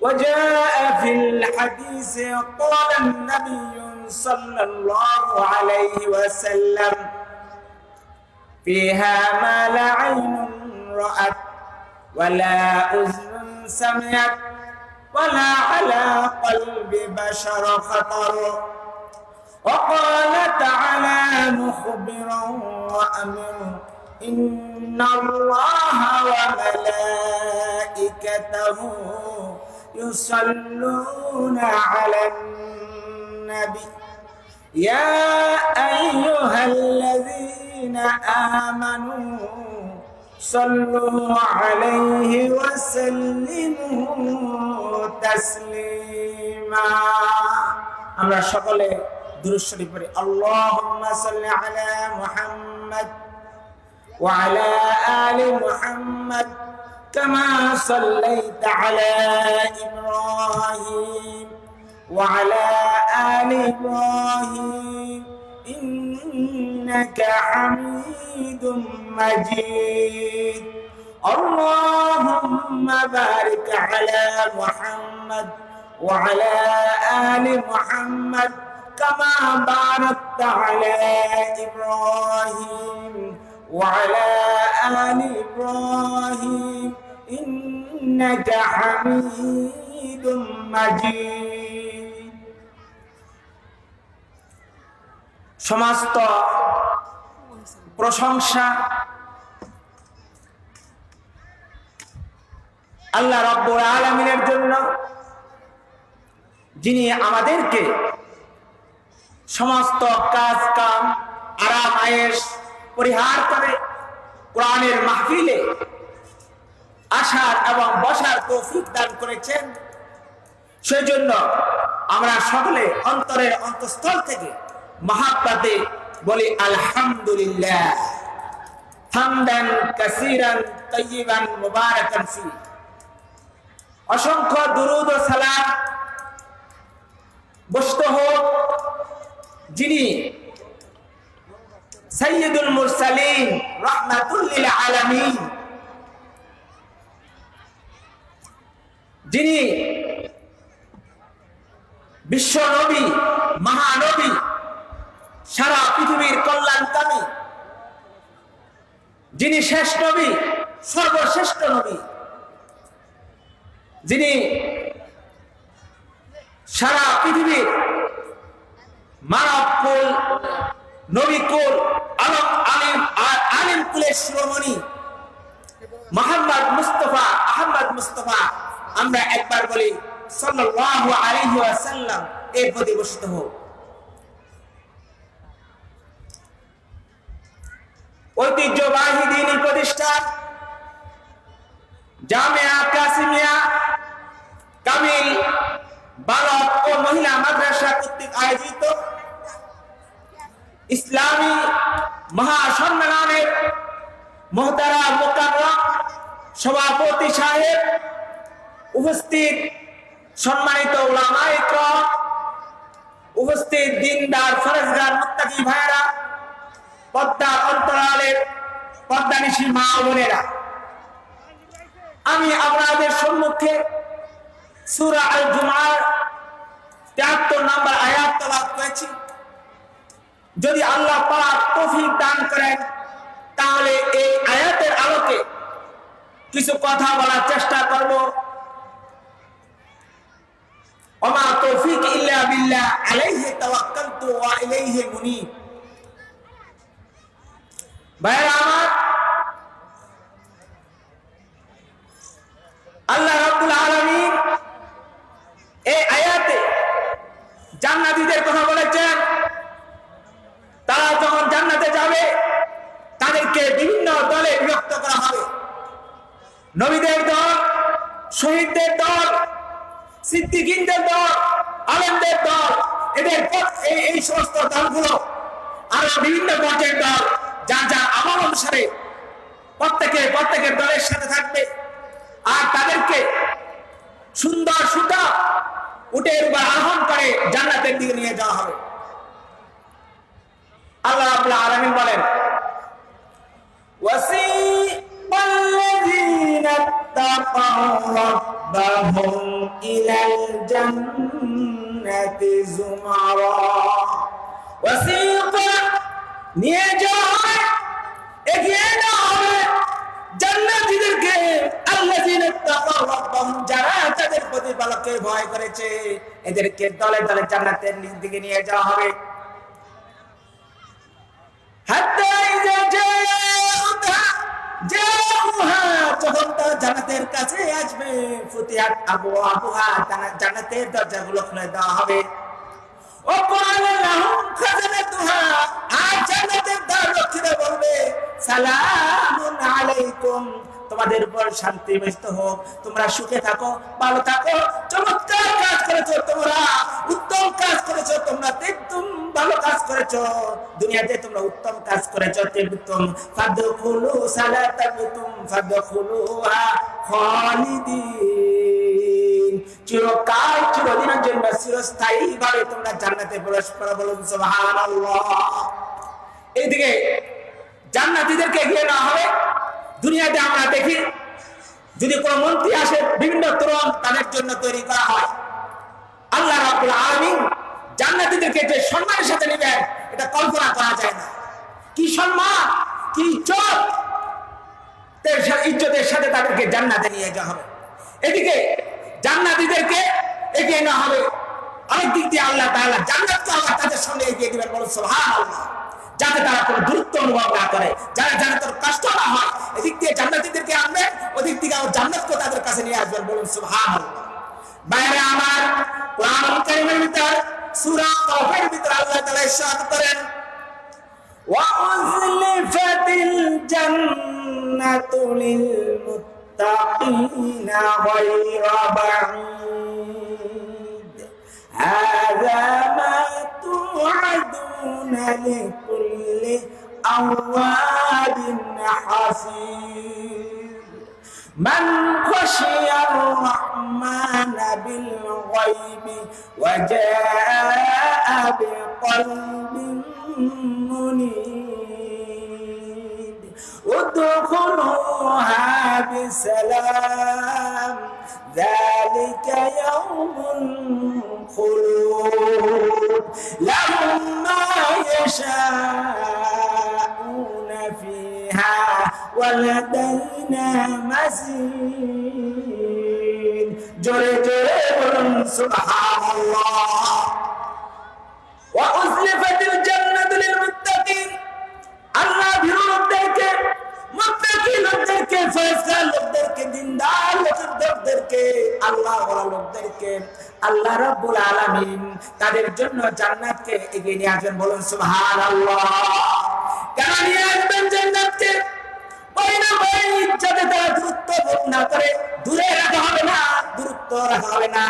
وجاء في الحديث قال النبي صلى الله عليه وسلم فيها ما لا عين رأت ولا أذن سمعت ولا على قلب بشر خطر وقال تعالى مخبرا وأمرا إن الله وملائكته يصلون على النبي يا أيها الذين آمنوا صلوا عليه وسلموا تسليما আমরা সকলে দুরূদ শরীফ পড়ি আল্লাহুম্মা সাল্লি আলা মুহাম্মদ ওয়া আলা আলি মুহাম্মদ কামা সাল্লাইতা আলা ইব্রাহিম ওয়া আলা আলি ইব্রাহিম ইন্নাকা হামিদুম মাজিদ আল্লাহুম্মা বারিক আলা মুহাম্মদ وعلى آل محمد كما باركت على إبراهيم وعلى آل إبراهيم إنك حميد مجيد সমস্ত প্রশংসা আল্লাহ রাব্বুল আলামিনের জন্য, যিনি আমাদেরকে সমস্ত কাজ কাম আরাম আয়েশ পরিহার করে কোরআনের মাহফিলে আসার এবং বসার তৌফিক দান করেছেন। সেজন্য আমরা সকলে অন্তরের অন্তঃস্থল থেকে মহাব্বতে বলি আলহামদুলিল্লাহ, হামদান কাসীরান তাইয়িবান মুবারাকান ফি। অসংখ্য দুরূদ ও সালাম বর্ষিত হোক যিনি সাইয়্যিদুল মুরসালিন রাহমাতুল লিল আলামিন, যিনি বিশ্ব নবী, মহানবী, সারা পৃথিবীর কল্যাণকামী, যিনি শেষ নবী, সর্বশ্রেষ্ঠ নবী, যিনি সারা পৃথিবীর মানব কুল, নবী কুল, আলিম কুলের শিরোমণি মুহাম্মদ মুস্তাফা, আহমদ মুস্তাফা, আমরা একবার বলি সাল্লাল্লাহু আলাইহি ওয়াসাল্লাম এর প্রতি বর্ষিত হোক। ঐতিহ্যবাহী দ্বীনি প্রতিষ্ঠান জামিয়া কাসিমিয়া কামিল বালক ও মহিলা মাদ্রাসা কর্তৃক আয়োজিত ইসলামী মহাসম্মেলনের মোহতারাম মুকাররম সভাপতি সাহেব, উপস্থিত সম্মানিত উলামায়ে কেরাম, উপস্থিত দিনদার ফরজগার মুত্তাকি ভাইরা, পর্দার অন্তরালের পর্দানিশী মা ও বোনেরা, আমি আপনাদের সম্মুখে সূরা আল জুমার ৭৩ নম্বর আয়াত তেলাওয়াত করেছি। যদি আল্লাহ পাক তৌফিক দান করেন তাহলে এই আয়াতের আলোকে কিছু কথা বলার চেষ্টা করব। ওমা তৌফিক ইল্লা বিল্লাহ আলাইহি তাওয়াক্কালতু ওয়া ইলাইহি মুনীব। ভাইরা আমার, আল্লাহ রাব্বুল আলামিন এই আয়াতে জান্নাতীদের কথা বলেছেন। তারা যখন জান্নাতে যাবে তাদেরকে বিভিন্ন দলে বিভক্ত করা হবে। নবীদের দল, শহীদদের দল, সিদ্দিকীনদের দল, আলেমদের দল, এদের এই সমস্ত দলগুলো আরো বিভিন্ন পর্যায়ের দল, যার যার আমল অনুসারে প্রত্যেকের দলের সাথে থাকবে। আর তাদেরকে সুন্দর সুতা উটের উপর আরোহণ করে জান্নাতের দিকে নিয়ে যাওয়া হবে। আল্লাহ রাব্বুল আলামিন বলেন, ওয়াসিকাল্লাযীনা তাকাউ রাব্বাহুম ইলাল জান্নাতি যুমারা। ওয়াসিকা নিয়ে যাওয়া হয়, এগিয়ে যাওয়া হবে জান্নাতীদেরকে, আল্লাযীনা তাকাউ রাব্বাহুম, যারা তাদের প্রতিপালককে ভয় করেছে, এদেরকে দলে দলে জান্নাতের দিকে নিয়ে যাওয়া হবে। যখন তারা জান্নাতের কাছে আসবে, ফুতিহাত আবওয়াবুহা, জান্নাতের দরজাগুলো খুলে দেওয়া হবে। ও ক্বালা লাহুম খাযানাতুহা, আর জান্নাতের দ্বাররক্ষীরা বলবে, সালামুন আলাইকুম, তোমাদের উপর শান্তি বর্ষিত হোক, তোমরা সুখে থাকো, ভালো থাকো, চমৎকার কাজ করেছো, তোমরা উত্তম কাজ করেছো, তোমরা একদম ভালো কাজ করেছো, দুনিয়াতে তোমরা উত্তম কাজ করেছো, তেবতুম ফাদখুলু সালাতাকুম ফাদখুলুহা খালিদিন, চিরকাল চিরদিনের জন্য চিরস্থায়ী ভাবে তোমরা জান্নাতে প্রবেশ করো। বলুন সুবহানাল্লাহ। এইদিকে জান্নাতীদেরকে এগিয়ে নেওয়া হবে। দুনিয়াতে আমরা দেখি যদি কোনো মন্ত্রী আসে, বিভিন্ন তরুণ তাদের জন্য তৈরি করা হয়। আল্লাহ রাব্বুল আলামিন জান্নাতীদেরকে যে সম্মানের সাথে নেবেন, এটা কল্পনা করা যায় না। কি সম্মান, কি ইজ্জত, ইজ্জতের সাথে তাদেরকে জান্নাতে নিয়ে যাওয়া হবে। এদিকে জান্নাতীদেরকে এগিয়ে নেওয়া হবে, আরেক দিক দিয়ে আল্লাহ তাআলা জান্নাতকে আবার তাদের সামনে এগিয়ে দিবেন। বলুন সুবহানাল্লাহ। যাতে তারা কোনো দূরত্ব অনুভব না করে, যারা জান্নাতের কষ্ট না হয়, এদিক দিয়ে জান্নাতীদেরকে আনবেন, ওদিক থেকে আবার জান্নাতকে তাদের কাছে নিয়ে আসবেন। বলুন সুবহানাল্লাহ। বাইরে আমার কোরআনুল কারীমের ভিতর সূরা কাহফের ভিতর আল্লাহ তাআলা ইরশাদ করেন, ওয়া উযলিফাতিল জান্নাতু লিল মুত্তাকিনা গায়রা বাঈদ। هذا ما توعدون لكل أواب حفيظ من خشي الرحمن بالغيب وجاء بقلب منيب ادخلوها بسلام ذلك يوم الخلود لهم ما يشاءون فيها ولدينا مزيد جري جري سبحان الله وأزلفت الجنة للمتقين الله بيرودك متقي লোকদেরকে ফয়সালা লোকদেরকে দিনদার লোকদেরকে আল্লাহ ওয়ালা লোকদেরকে আল্লাহ রাব্বুল আলামিন তাদের জন্য জান্নাতকে এগিয়ে নিয়ে আসবেন বলুন সুবহানাল্লাহ কেন নিয়ে আসবেন জান্নাতকে বাইনা বাই যাতে তারা দূরত্ব ভোগ না করে দূরে রাখা হবে না দূরত্ব রাখা হবে না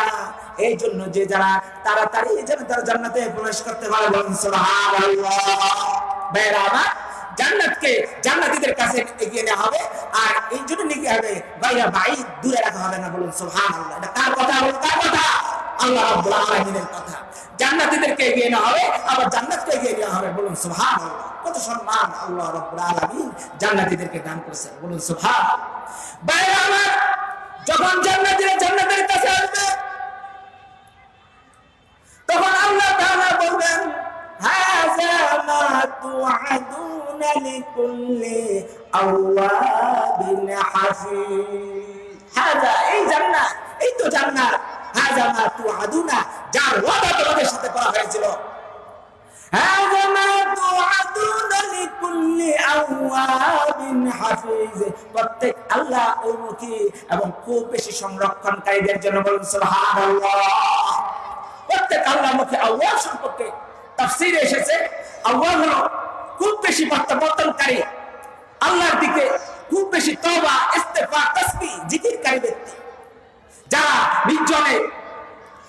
এই জন্য যে যারা তাড়াতাড়ি যেন তারা জান্নাতে প্রবেশ করতে পারে বলুন সুবহানাল্লাহ বাইরা আমার জান্নাতকে জান্নাতীদের কাছে এগিয়ে নেওয়া হবে আর এই জন্য নিয়ে হবে বাইরা ভাই দূরে রাখা হবে না বলুন সুবহানাল্লাহ এটা কার কথা বলুন কার কথা আল্লাহ রাব্বুল আলামিনের কথা জান্নাতীদেরকে এগিয়ে নেওয়া হবে আবার জান্নাতকে এগিয়ে নেওয়া হবে বলুন সুবহানাল্লাহ কত সম্মান আল্লাহ রাব্বুল আলামিন জান্নাতীদেরকে দান করেছেন বলুন সুবহানাল্লাহ বাইরা আমার যখন জান্নাতীরা জান্নাতের কাছে আসবে তখন আল্লাহ তাআলা বলবেন হাযা মা তুআদুনা লিকুল্লি আওয়াবিন হাফিজ হাযা এই জান্নাত এই তো জান্নাত হাযা মা তুআদুনা যার ওয়াদা তোমাদের সাথে করা হয়েছিল হাযা মা তুআদুনা লিকুল্লি আওয়াবিন হাফিজ প্রত্যেক আল্লাহ উম্মতি এবং খুব বেশি সংরক্ষণকারীদের জন্য বলুন সুবহানাল্লাহ প্রত্যেক আল্লাহমুখী আওয়াব সম্পর্কে তাফসীরে এসেছে আওয়াব হলো খুব বেশি প্রত্যাবর্তনকারী আল্লাহর দিকে খুব বেশি তওবা ইস্তেগফার তাসবিহ জিকিরকারী ব্যক্তি যারা নির্জনে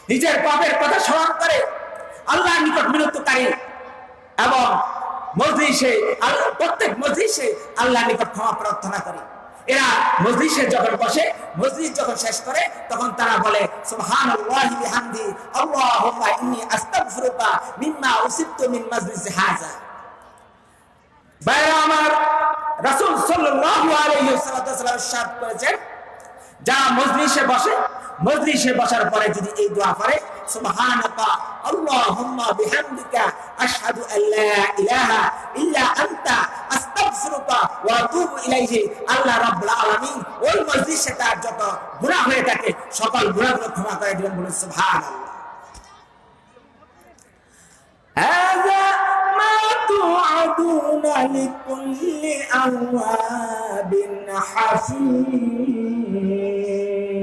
নিজের পাপের কথা স্মরণ করে আল্লাহর নিকট মিনতকারী এবং মজলিসে প্রত্যেক মজলিসে আল্লাহর নিকট ক্ষমা প্রার্থনা করে এরা মজলিসে যখন বসে মজলিস যখন শেষ করে তখন তারা বলে সুবহানাল্লাহি বিহামদি আল্লাহুম্মা ইন্নী আস্তাগফিরুকা মিম্মা উসিবতু মিন মাজলিসি হাযা বাইরা আমার রাসূল সাল্লাল্লাহু আলাইহি ওয়াসাল্লাম ইরশাদ করেছেন যারা মজলিসে বসে মজলিসে বসার পরে যদি এই দোয়া করে সুবহানাকা আল্লাহুম্মা বিহামদিকা আশহাদু আল্লা ইলাহা ইল্লা আনতা আস্তাগফিরুকা ওয়া আতুবু ইলাইহি আল্লাহ রাব্বুল আলামিন ওই মজলিসে তার যত গুনাহ হয়ে থাকে সকল গুনাহগুলো ক্ষমা করে দিবেন বলেন সুবহানাল্লাহ হাযা মা তুআদুনা লিকুল্লি আওয়াবিন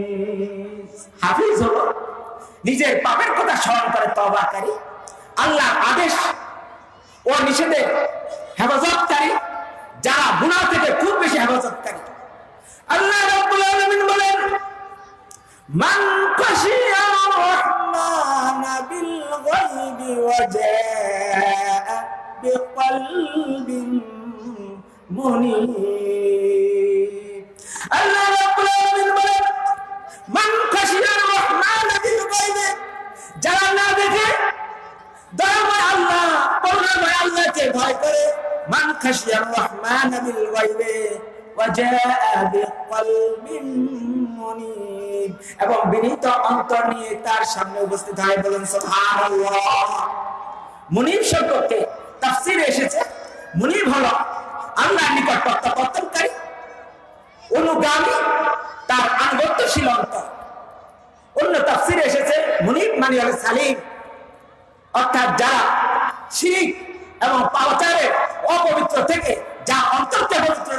হাফিজ হাফিজ হলো নিজের পাপের কথা স্মরণ করে তওবাকারী আল্লাহর আদেশ ও নিষেধের হেফাজতকারী যারা গুনাহ থেকে খুব বেশি হেফাজতকারী আল্লাহ রাব্বুল আলামিন বলেন মান খাশিয়া রাহমানা বিল গায়বি ওয়া জাআ বিকলবিন মুনীব আল্লাহ রাব্বুল আলামিন বলেন মান খাশিয়া রাহমানা বিল গায়বি যারা না দেখে দয়াময় আল্লাহ করুণাময় আল্লাহকে ভয় করে মান খাশিয়া রাহমানা বিল গায়বি ওয়া জাআ বিকলবিন মুনীব এবং বিনীত অন্তর নিয়ে তার সামনে উপস্থিত হয় বলেন সুবহানাল্লাহ মুনীব শব্দকে তাফসীরে এসেছে মুনীব হলো আল্লাহর নিকট প্রত্যাবর্তনকারী অনুগামী তার আনুগত্যশীল অন্তর অন্য তাফসীরে এসেছে মুনীব মানে হলো সালিম অর্থাৎ যারা শিরক এবং পাপাচারের অপবিত্র থেকে যা অন্তরকে পবিত্র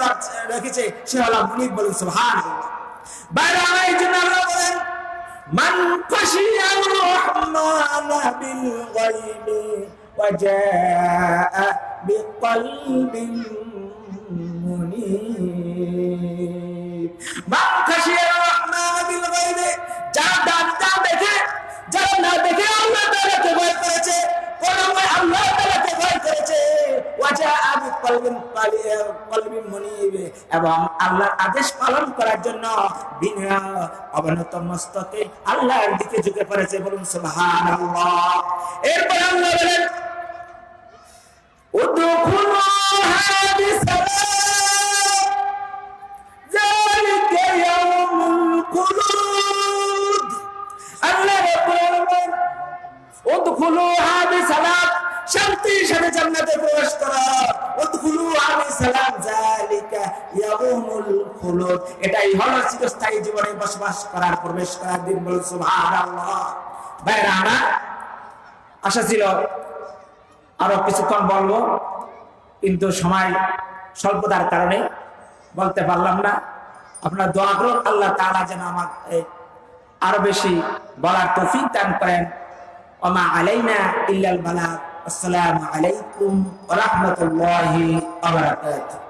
রেখেছে সে হলো মুনীব বলেন সুবহানাল্লাহ বাইরে আমার এই জন্য আল্লাহ বলেন মান খাশিয়া রাহমানা বিল গায়বি ওয়া জাআ বিকলবিন মুনীব মান খাশিয়া রাহমানা বিল গায়বি যারা দেখে যারা না দেখে আল্লাহ আল্লাহ তাআলাকে ভয় করেছে ওয়াজা আবি কলবিন মুনিব এবং আল্লাহর আদেশ পালন করার জন্য বিনয় অবনত মস্তকে আল্লাহর দিকে ঝুঁকে পড়েছে। বলুন সুবহানাল্লাহ। এরপর আল্লাহ বলেন উদখুলুহা বিসালাম যালিকা ইয়াউমুল খুলুদ। আল্লাহ রাব্বুল আলামিন উদখুলুহা বিসালাম শান্তির সাথে জান্নাতে প্রবেশ করো। উদখুলুহা বিসালাম যালিকা ইয়াউমুল খুলুদ। এটাই হলো চিরস্থায়ী জীবনে বসবাস করার প্রবেশ করার দিন। বলুন সুবহানাল্লাহ। ভাইরা আমার আশা ছিল আরো কিছুক্ষণ বলবো, কিন্তু সময় স্বল্পতার কারণে বলতে পারলাম না। আপনারা দোয়া করুন আল্লাহ তাআলা যেন আমাকে আরো বেশি বলার তৌফিক দান করেন। ওমা আলাইনা ইল্লাল বালাগ। আসসালামু আলাইকুম ওয়া রাহমাতুল্লাহি ওয়া বারাকাতুহু।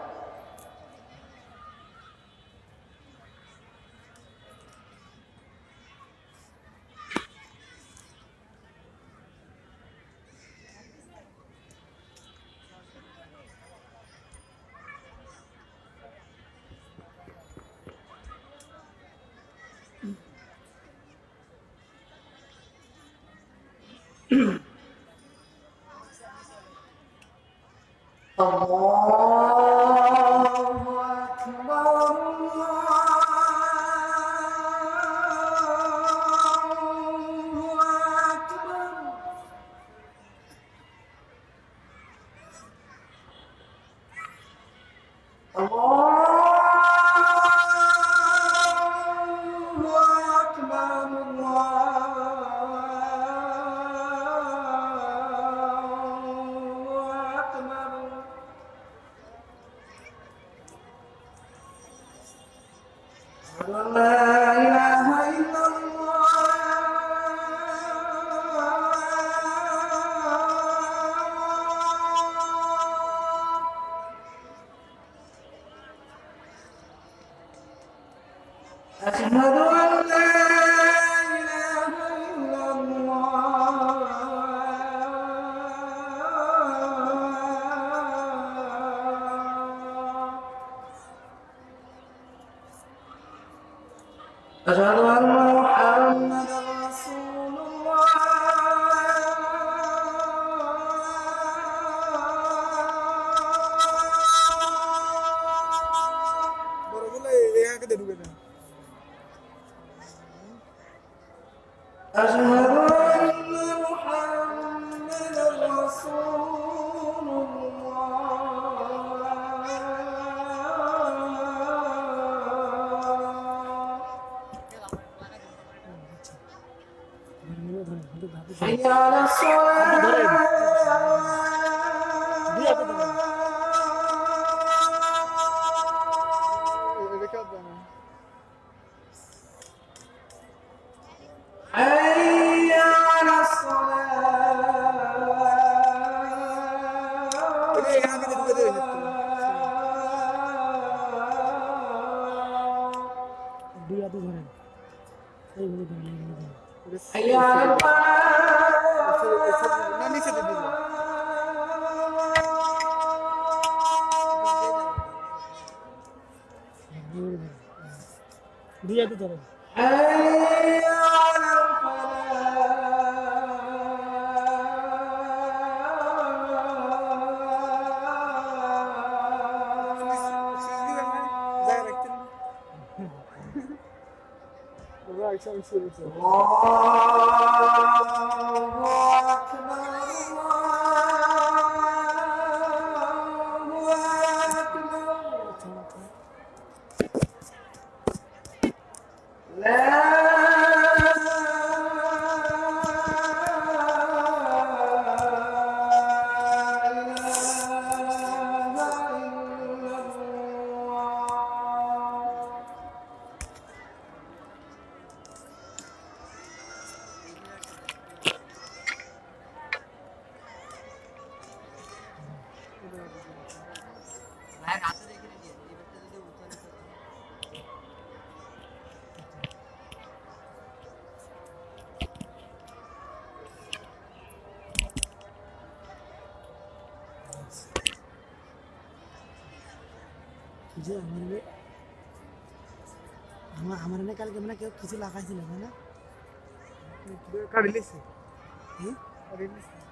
أشهد أن لا إله إلا الله أشهد أن محمدا رسول الله أشهد أن محمدا رسول الله حي على الصلاة حي على الصلاة حي على الفلاح حي على الله أكبر الله أكبر لا যে আমার না কালকে মানে কেউ কিছু লাগাইছিল না কাটিলিছে হ্যাঁ কাটিলিছে